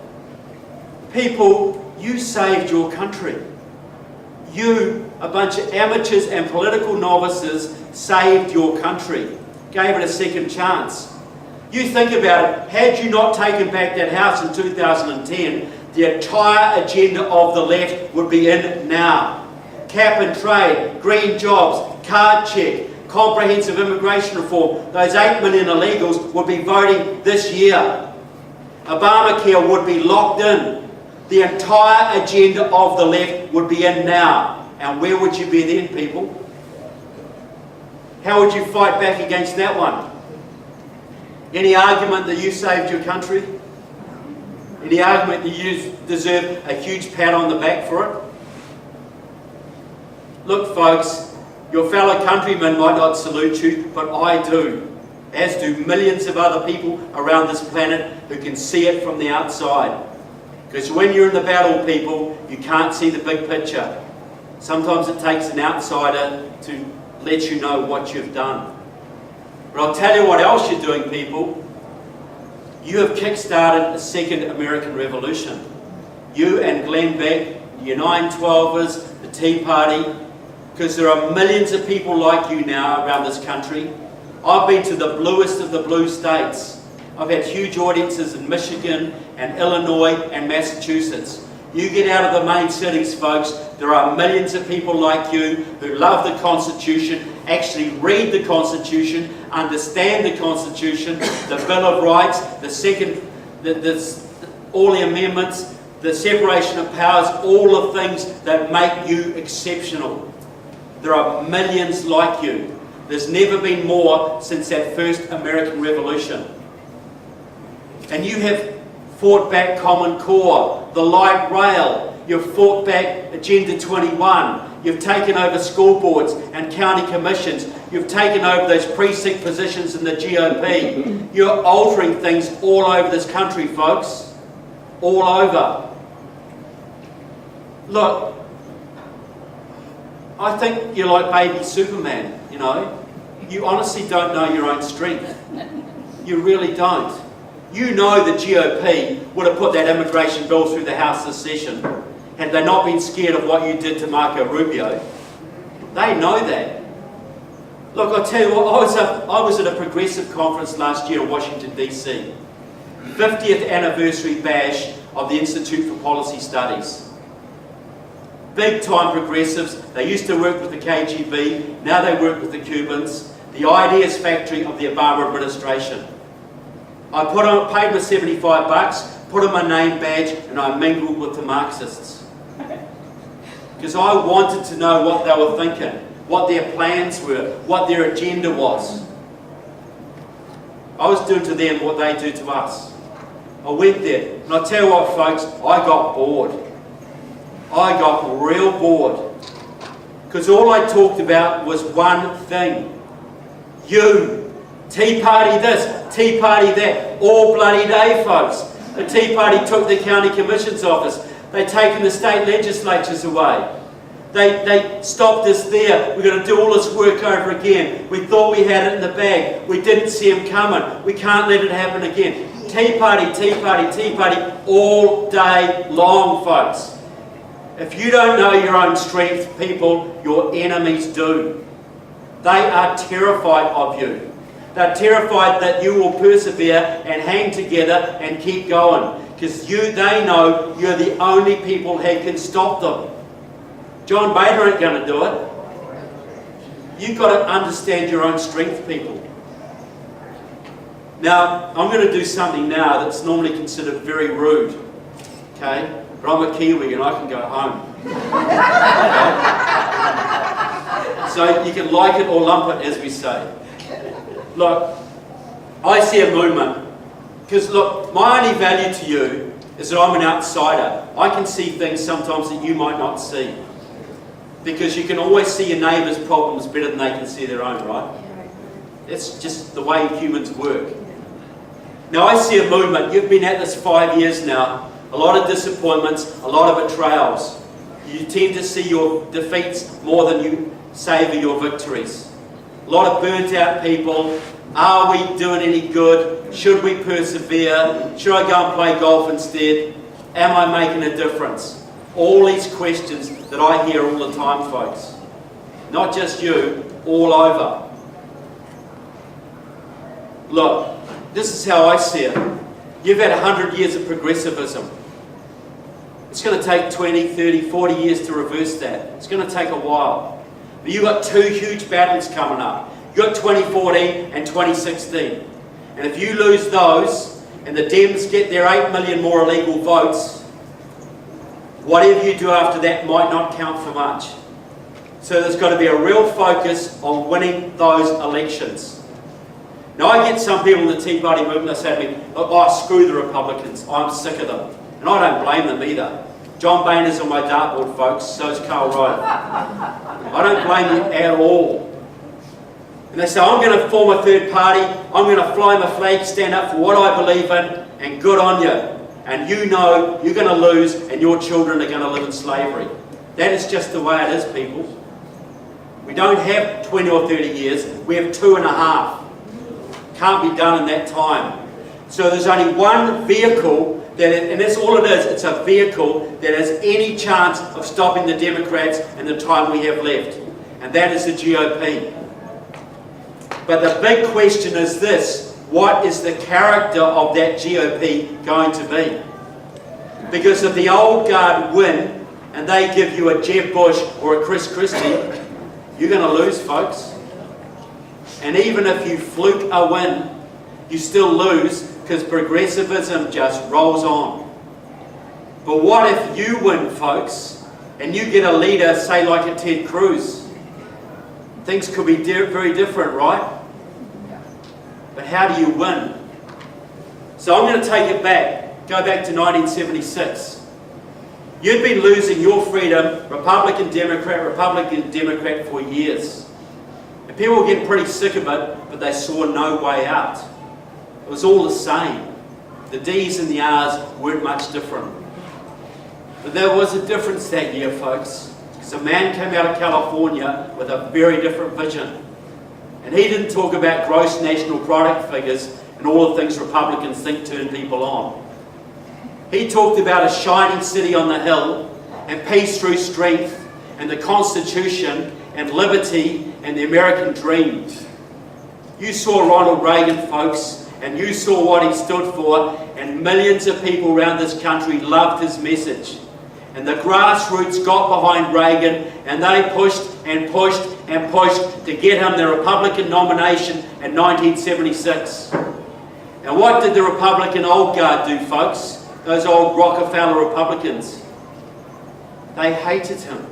People, you saved your country. You, a bunch of amateurs and political novices, saved your country. Gave it a second chance. You think about it, had you not taken back that House in 2010, the entire agenda of the left would be in now. Cap and trade, green jobs, card check, comprehensive immigration reform. Those 8 million illegals would be voting this year. Obamacare would be locked in. The entire agenda of the left would be in now. And where would you be then, people? How would you fight back against that one? Any argument that you saved your country? Any argument that you deserve a huge pat on the back for it? Look, folks, your fellow countrymen might not salute you, but I do. As do millions of other people around this planet who can see it from the outside. Because when you're in the battle, people, you can't see the big picture. Sometimes it takes an outsider to let you know what you've done. But I'll tell you what else you're doing, people. You have kick-started a second American Revolution. You and Glenn Beck, your 9/12ers, the Tea Party, because there are millions of people like you now around this country. I've been to the bluest of the blue states. I've had huge audiences in Michigan and Illinois and Massachusetts. You get out of the main cities, folks, there are millions of people like you who love the Constitution, actually read the Constitution, understand the Constitution, the Bill of Rights, all the amendments, the separation of powers, all the things that make you exceptional. There are millions like you. There's never been more since that first American Revolution. And you have fought back Common Core, the light rail. You've fought back Agenda 21. You've taken over school boards and county commissions. You've taken over those precinct positions in the GOP. You're altering things all over this country, folks. All over. Look, I think you're like baby Superman, you know. You honestly don't know your own strength. You really don't. You know the GOP would have put that immigration bill through the House this session had they not been scared of what you did to Marco Rubio. They know that. Look, I'll tell you what, I was at a progressive conference last year in Washington, D.C. 50th anniversary bash of the Institute for Policy Studies. Big time progressives. They used to work with the KGB, now they work with the Cubans. The ideas factory of the Obama administration. I paid my 75 bucks, put on my name badge, and I mingled with the Marxists. Because I wanted to know what they were thinking, what their plans were, what their agenda was. I was doing to them what they do to us. I went there, and I'll tell you what, folks, I got bored. I got real bored. Because all I talked about was one thing. You. Tea Party this, Tea Party that, all bloody day, folks. The Tea Party took the county commission's office. They've taken the state legislatures away. They stopped us there. We're going to do all this work over again. We thought we had it in the bag. We didn't see them coming. We can't let it happen again. Tea Party, Tea Party, Tea Party, all day long, folks. If you don't know your own strength, people, your enemies do. They are terrified of you. They're terrified that you will persevere and hang together and keep going. Because they know you're the only people who can stop them. John Boehner ain't going to do it. You've got to understand your own strength, people. Now, I'm going to do something now that's normally considered very rude. Okay? But I'm a Kiwi and I can go home. Okay? So you can like it or lump it, as we say. Look, I see a movement, because look, my only value to you is that I'm an outsider. I can see things sometimes that you might not see. Because you can always see your neighbour's problems better than they can see their own, right? It's just the way humans work. Now I see a movement, you've been at this 5 years now, a lot of disappointments, a lot of betrayals. You tend to see your defeats more than you savour your victories. A lot of burnt out people. Are we doing any good? Should we persevere? Should I go and play golf instead? Am I making a difference? All these questions that I hear all the time, folks. Not just you, all over. Look, this is how I see it. You've had 100 years of progressivism. It's going to take 20, 30, 40 years to reverse that. It's going to take a while. But you've got two huge battles coming up. You've got 2014 and 2016. And if you lose those, and the Dems get their 8 million more illegal votes, whatever you do after that might not count for much. So there's got to be a real focus on winning those elections. Now I get some people in the Tea Party movement that say to me, oh, screw the Republicans, I'm sick of them. And I don't blame them either. John Boehner's on my dartboard, folks, so's Carl Rove. I don't blame you at all. And they say, I'm going to form a third party, I'm going to fly my flag, stand up for what I believe in, and good on you. And you know you're going to lose and your children are going to live in slavery. That is just the way it is, people. We don't have 20 or 30 years, we have 2.5. Can't be done in that time. So there's only one vehicle, and that's all it is, it's a vehicle that has any chance of stopping the Democrats in the time we have left. And that is the GOP. But the big question is this, what is the character of that GOP going to be? Because if the old guard win, and they give you a Jeb Bush or a Chris Christie, you're going to lose, folks. And even if you fluke a win, you still lose because progressivism just rolls on. But what if you win, folks, and you get a leader, say like a Ted Cruz? Things could be very different, right? But how do you win? So I'm going to take it back, go back to 1976. You'd been losing your freedom, Republican, Democrat for years. And people were getting pretty sick of it, but they saw no way out. It was all the same. The D's and the R's weren't much different. But there was a difference that year, folks. Because a man came out of California with a very different vision. And he didn't talk about gross national product figures. and all the things Republicans think turn people on. He talked about a shining city on the hill, and peace through strength, and the Constitution, and liberty, and the American dream. You saw Ronald Reagan, folks, and you saw what he stood for, and millions of people around this country loved his message. And the grassroots got behind Reagan, and they pushed and pushed and pushed to get him the Republican nomination in 1976. And what did the Republican old guard do, folks? Those old Rockefeller Republicans. They hated him.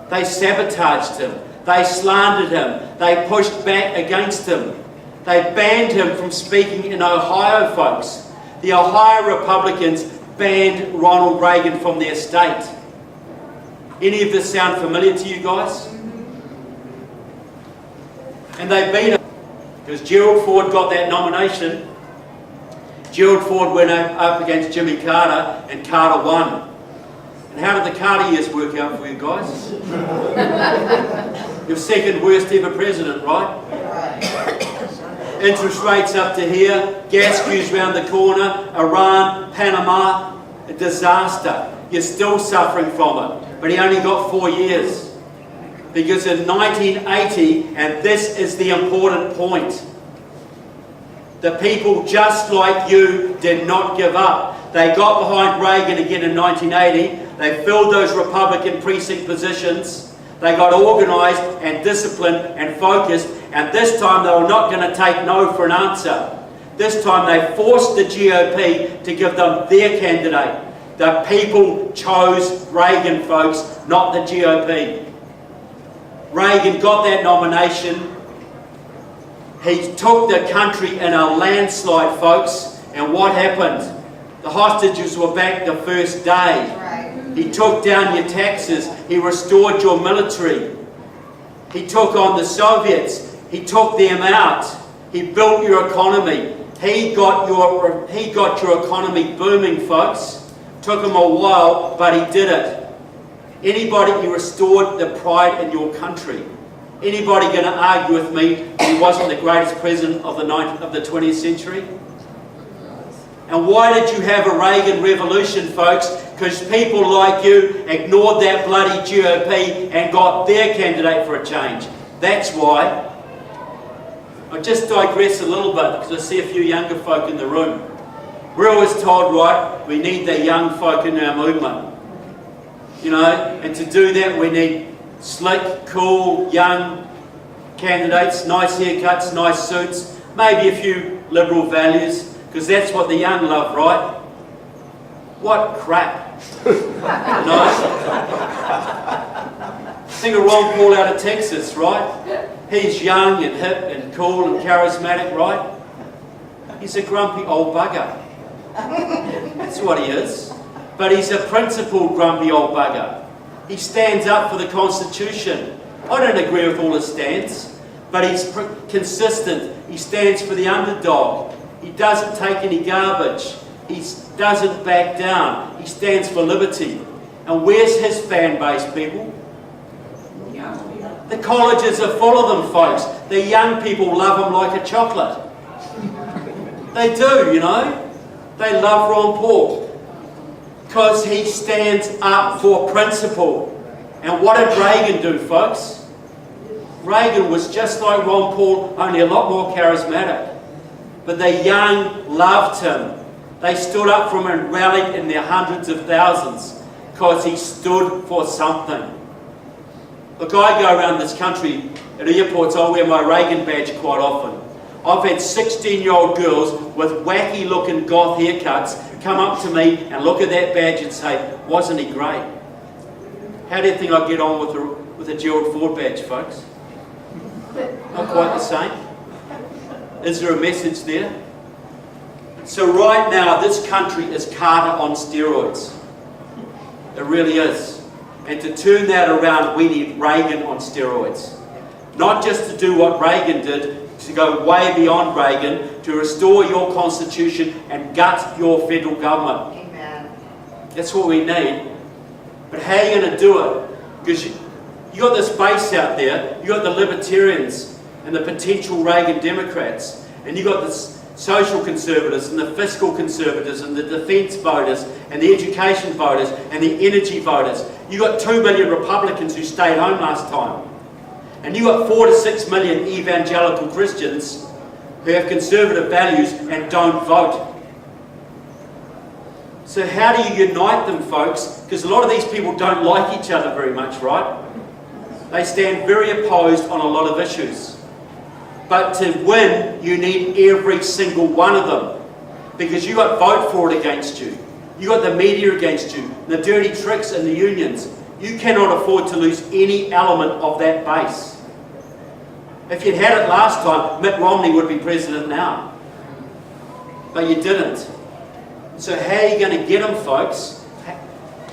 They sabotaged him. They slandered him. They pushed back against him. They banned him from speaking in Ohio, folks. The Ohio Republicans banned Ronald Reagan from their state. Any of this sound familiar to you guys? And they beat him because Gerald Ford got that nomination. Gerald Ford went up against Jimmy Carter, and Carter won. And how did the Carter years work out for you guys? Your second worst ever president, right? Interest rates up to here, gas queues round the corner, Iran, Panama, a disaster. You're still suffering from it. But he only got 4 years. Because in 1980, and this is the important point, the people just like you did not give up. They got behind Reagan again in 1980. They filled those Republican precinct positions. They got organised and disciplined and focused. And this time they were not going to take no for an answer. This time they forced the GOP to give them their candidate. The people chose Reagan, folks, not the GOP. Reagan got that nomination. He took the country in a landslide, folks. And what happened? The hostages were back the first day. He took down your taxes. He restored your military. He took on the Soviets. He took them out. He built your economy. He got your economy booming, folks. Took him a while, but he did it. He restored the pride in your country. Anybody going to argue with me that he wasn't the greatest president of the 20th century? And why did you have a Reagan revolution, folks? Because people like you ignored that bloody GOP and got their candidate for a change. That's why. I just digress a little bit because I see a few younger folk in the room. We're always told, right, we need the young folk in our movement. You know, and to do that we need slick, cool, young candidates, nice haircuts, nice suits, maybe a few liberal values, because that's what the young love, right? What crap. No? Think of Ron Paul out of Texas, right? He's young and hip and cool and charismatic, right? He's a grumpy old bugger. That's what he is. But he's a principled grumpy old bugger. He stands up for the Constitution. I don't agree with all his stands, but he's consistent. He stands for the underdog. He doesn't take any garbage. He doesn't back down. He stands for liberty. And where's his fan base, people? The colleges are full of them, folks. The young people love him like a chocolate. They do, you know. They love Ron Paul because he stands up for principle. And what did Reagan do, folks? Reagan was just like Ron Paul, only a lot more charismatic. But the young loved him. They stood up for him and rallied in their hundreds of thousands because he stood for something. Look, I go around this country at airports, I wear my Reagan badge quite often. I've had 16-year-old girls with wacky looking goth haircuts come up to me and look at that badge and say, wasn't he great? How do you think I get on with a Gerald Ford badge, folks? Not quite the same. Is there a message there? So right now, this country is Carter on steroids. It really is. And to turn that around, we need Reagan on steroids. Not just to do what Reagan did, to go way beyond Reagan, to restore your Constitution and gut your federal government. Amen. That's what we need. But how are you going to do it? Because you got this base out there, you got the libertarians and the potential Reagan Democrats, and you got this social conservatives and the fiscal conservatives and the defence voters and the education voters and the energy voters. You got 2 million Republicans who stayed home last time. And you got 4 to 6 million evangelical Christians who have conservative values and don't vote. So how do you unite them, folks? Because a lot of these people don't like each other very much, right? They stand very opposed on a lot of issues. But to win, you need every single one of them. Because you got vote fraud against you. You got the media against you. The dirty tricks in the unions. You cannot afford to lose any element of that base. If you'd had it last time, Mitt Romney would be president now. But you didn't. So how are you going to get them, folks?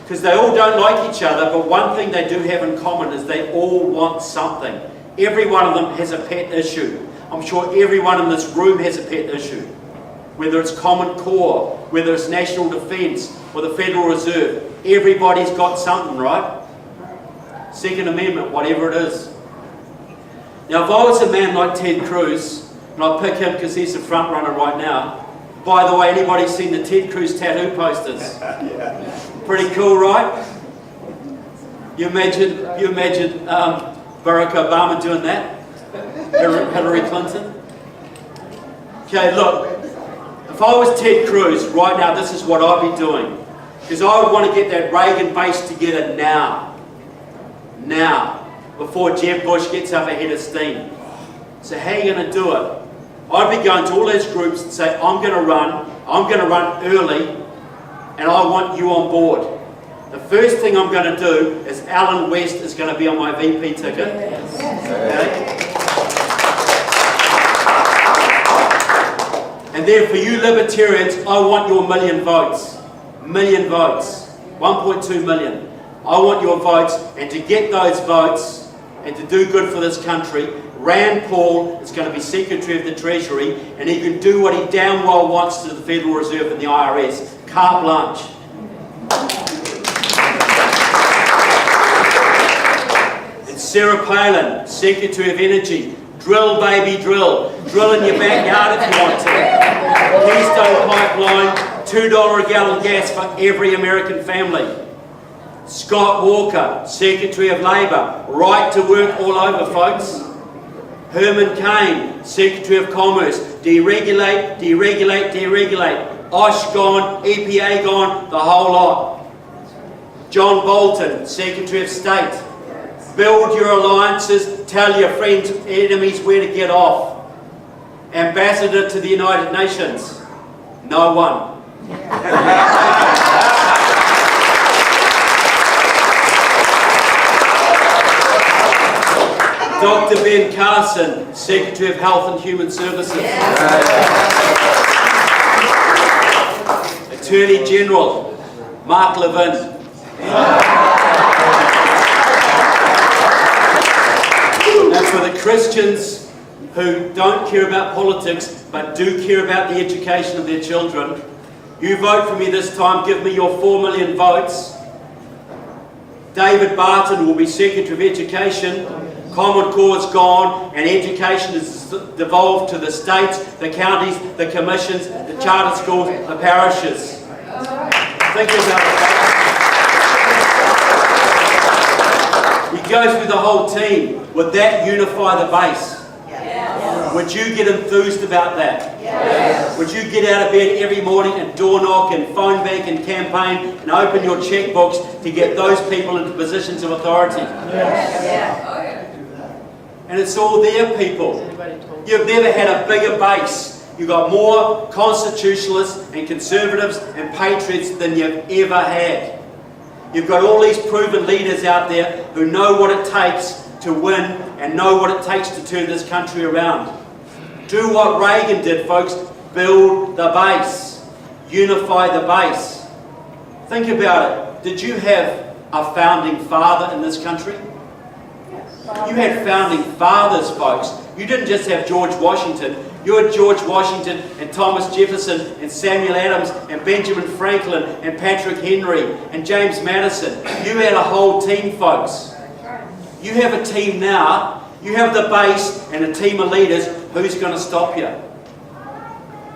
Because they all don't like each other, but one thing they do have in common is they all want something. Every one of them has a pet issue. I'm sure everyone in this room has a pet issue. Whether it's Common Core, whether it's national defence, or the Federal Reserve. Everybody's got something, right? Second Amendment, whatever it is. Now, if I was a man like Ted Cruz, and I'll pick him because he's the front runner right now. By the way, anybody seen the Ted Cruz tattoo posters? Pretty cool, right? You imagine Barack Obama doing that? Hillary Clinton? Okay, look. If I was Ted Cruz right now, this is what I'd be doing. Because I would want to get that Reagan base together now. Now. Before Jeb Bush gets up ahead of steam. So how are you going to do it? I'd be going to all those groups and say, I'm going to run early, and I want you on board. The first thing I'm going to do is Alan West is going to be on my VP ticket. Okay? And then for you libertarians, I want your million votes. 1.2 million. I want your votes, and to get those votes, and to do good for this country, Rand Paul is going to be Secretary of the Treasury, and he can do what he damn well wants to the Federal Reserve and the IRS. Carte blanche. And Sarah Palin, Secretary of Energy. Drill, baby, drill. Drill in your backyard if you want to. Keystone Pipeline, $2 a gallon gas for every American family. Scott Walker, Secretary of Labour, right to work all over, folks. Herman Cain, Secretary of Commerce, deregulate, deregulate, deregulate. OSH gone, EPA gone, the whole lot. John Bolton, Secretary of State. Build your alliances, tell your friends, enemies where to get off. Ambassador to the United Nations, no one. Dr. Ben Carson, Secretary of Health and Human Services. Attorney General, Mark Levin. Now for the Christians who don't care about politics but do care about the education of their children, you vote for me this time, give me your 4 million votes. David Barton will be Secretary of Education. Common Core is gone, and education is devolved to the states, the counties, the commissions, the charter schools, the parishes. Think about it. You go through the whole team. Would that unify the base? Yes. Would you get enthused about that? Yes. Would you get out of bed every morning and door knock and phone bank and campaign and open your checkbooks to get those people into positions of authority? Yes. Yes. And it's all there, people. You've never had a bigger base. You've got more constitutionalists and conservatives and patriots than you've ever had. You've got all these proven leaders out there who know what it takes to win and know what it takes to turn this country around. Do what Reagan did, folks. Build the base. Unify the base. Think about it. Did you have a founding father in this country? You had founding fathers, folks. You didn't just have George Washington. You had George Washington and Thomas Jefferson and Samuel Adams and Benjamin Franklin and Patrick Henry and James Madison. You had a whole team, folks. You have a team now. You have the base and a team of leaders. Who's going to stop you?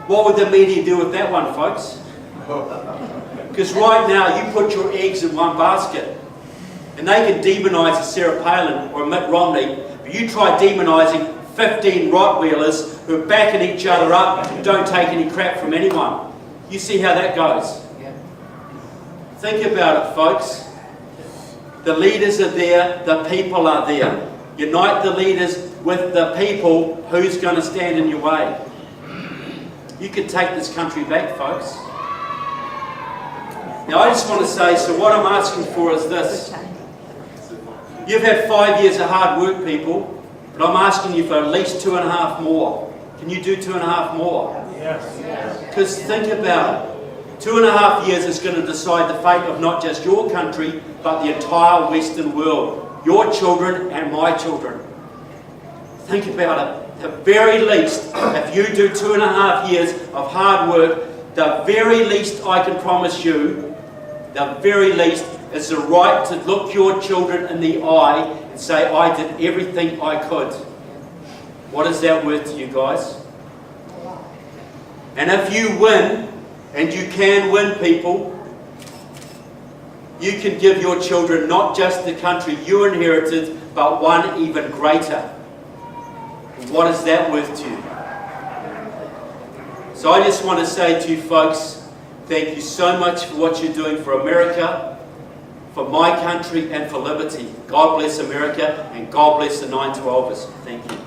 What would the media do with that one, folks? Because right now you put your eggs in one basket, and they can demonise a Sarah Palin or a Mitt Romney, but you try demonising 15 Rottweilers who are backing each other up and don't take any crap from anyone. You see how that goes. Think about it, folks. The leaders are there, the people are there. Unite the leaders with the people. Who's going to stand in your way? You can take this country back, folks. Now I just want to say, so what I'm asking for is this. You've had 5 years of hard work, people, but I'm asking you for at least 2.5 more. Can you do 2.5 more? Yes. Because think about it. 2.5 years is going to decide the fate of not just your country, but the entire Western world. Your children and my children. Think about it. The very least, if you do 2.5 years of hard work, the very least I can promise you, the very least is the right to look your children in the eye and say, I did everything I could. What is that worth to you guys? And if you win, and you can win, people, you can give your children not just the country you inherited, but one even greater. What is that worth to you? So I just want to say to you folks, thank you so much for what you're doing for America, for my country, and for liberty. God bless America, and God bless the 912ers. Thank you.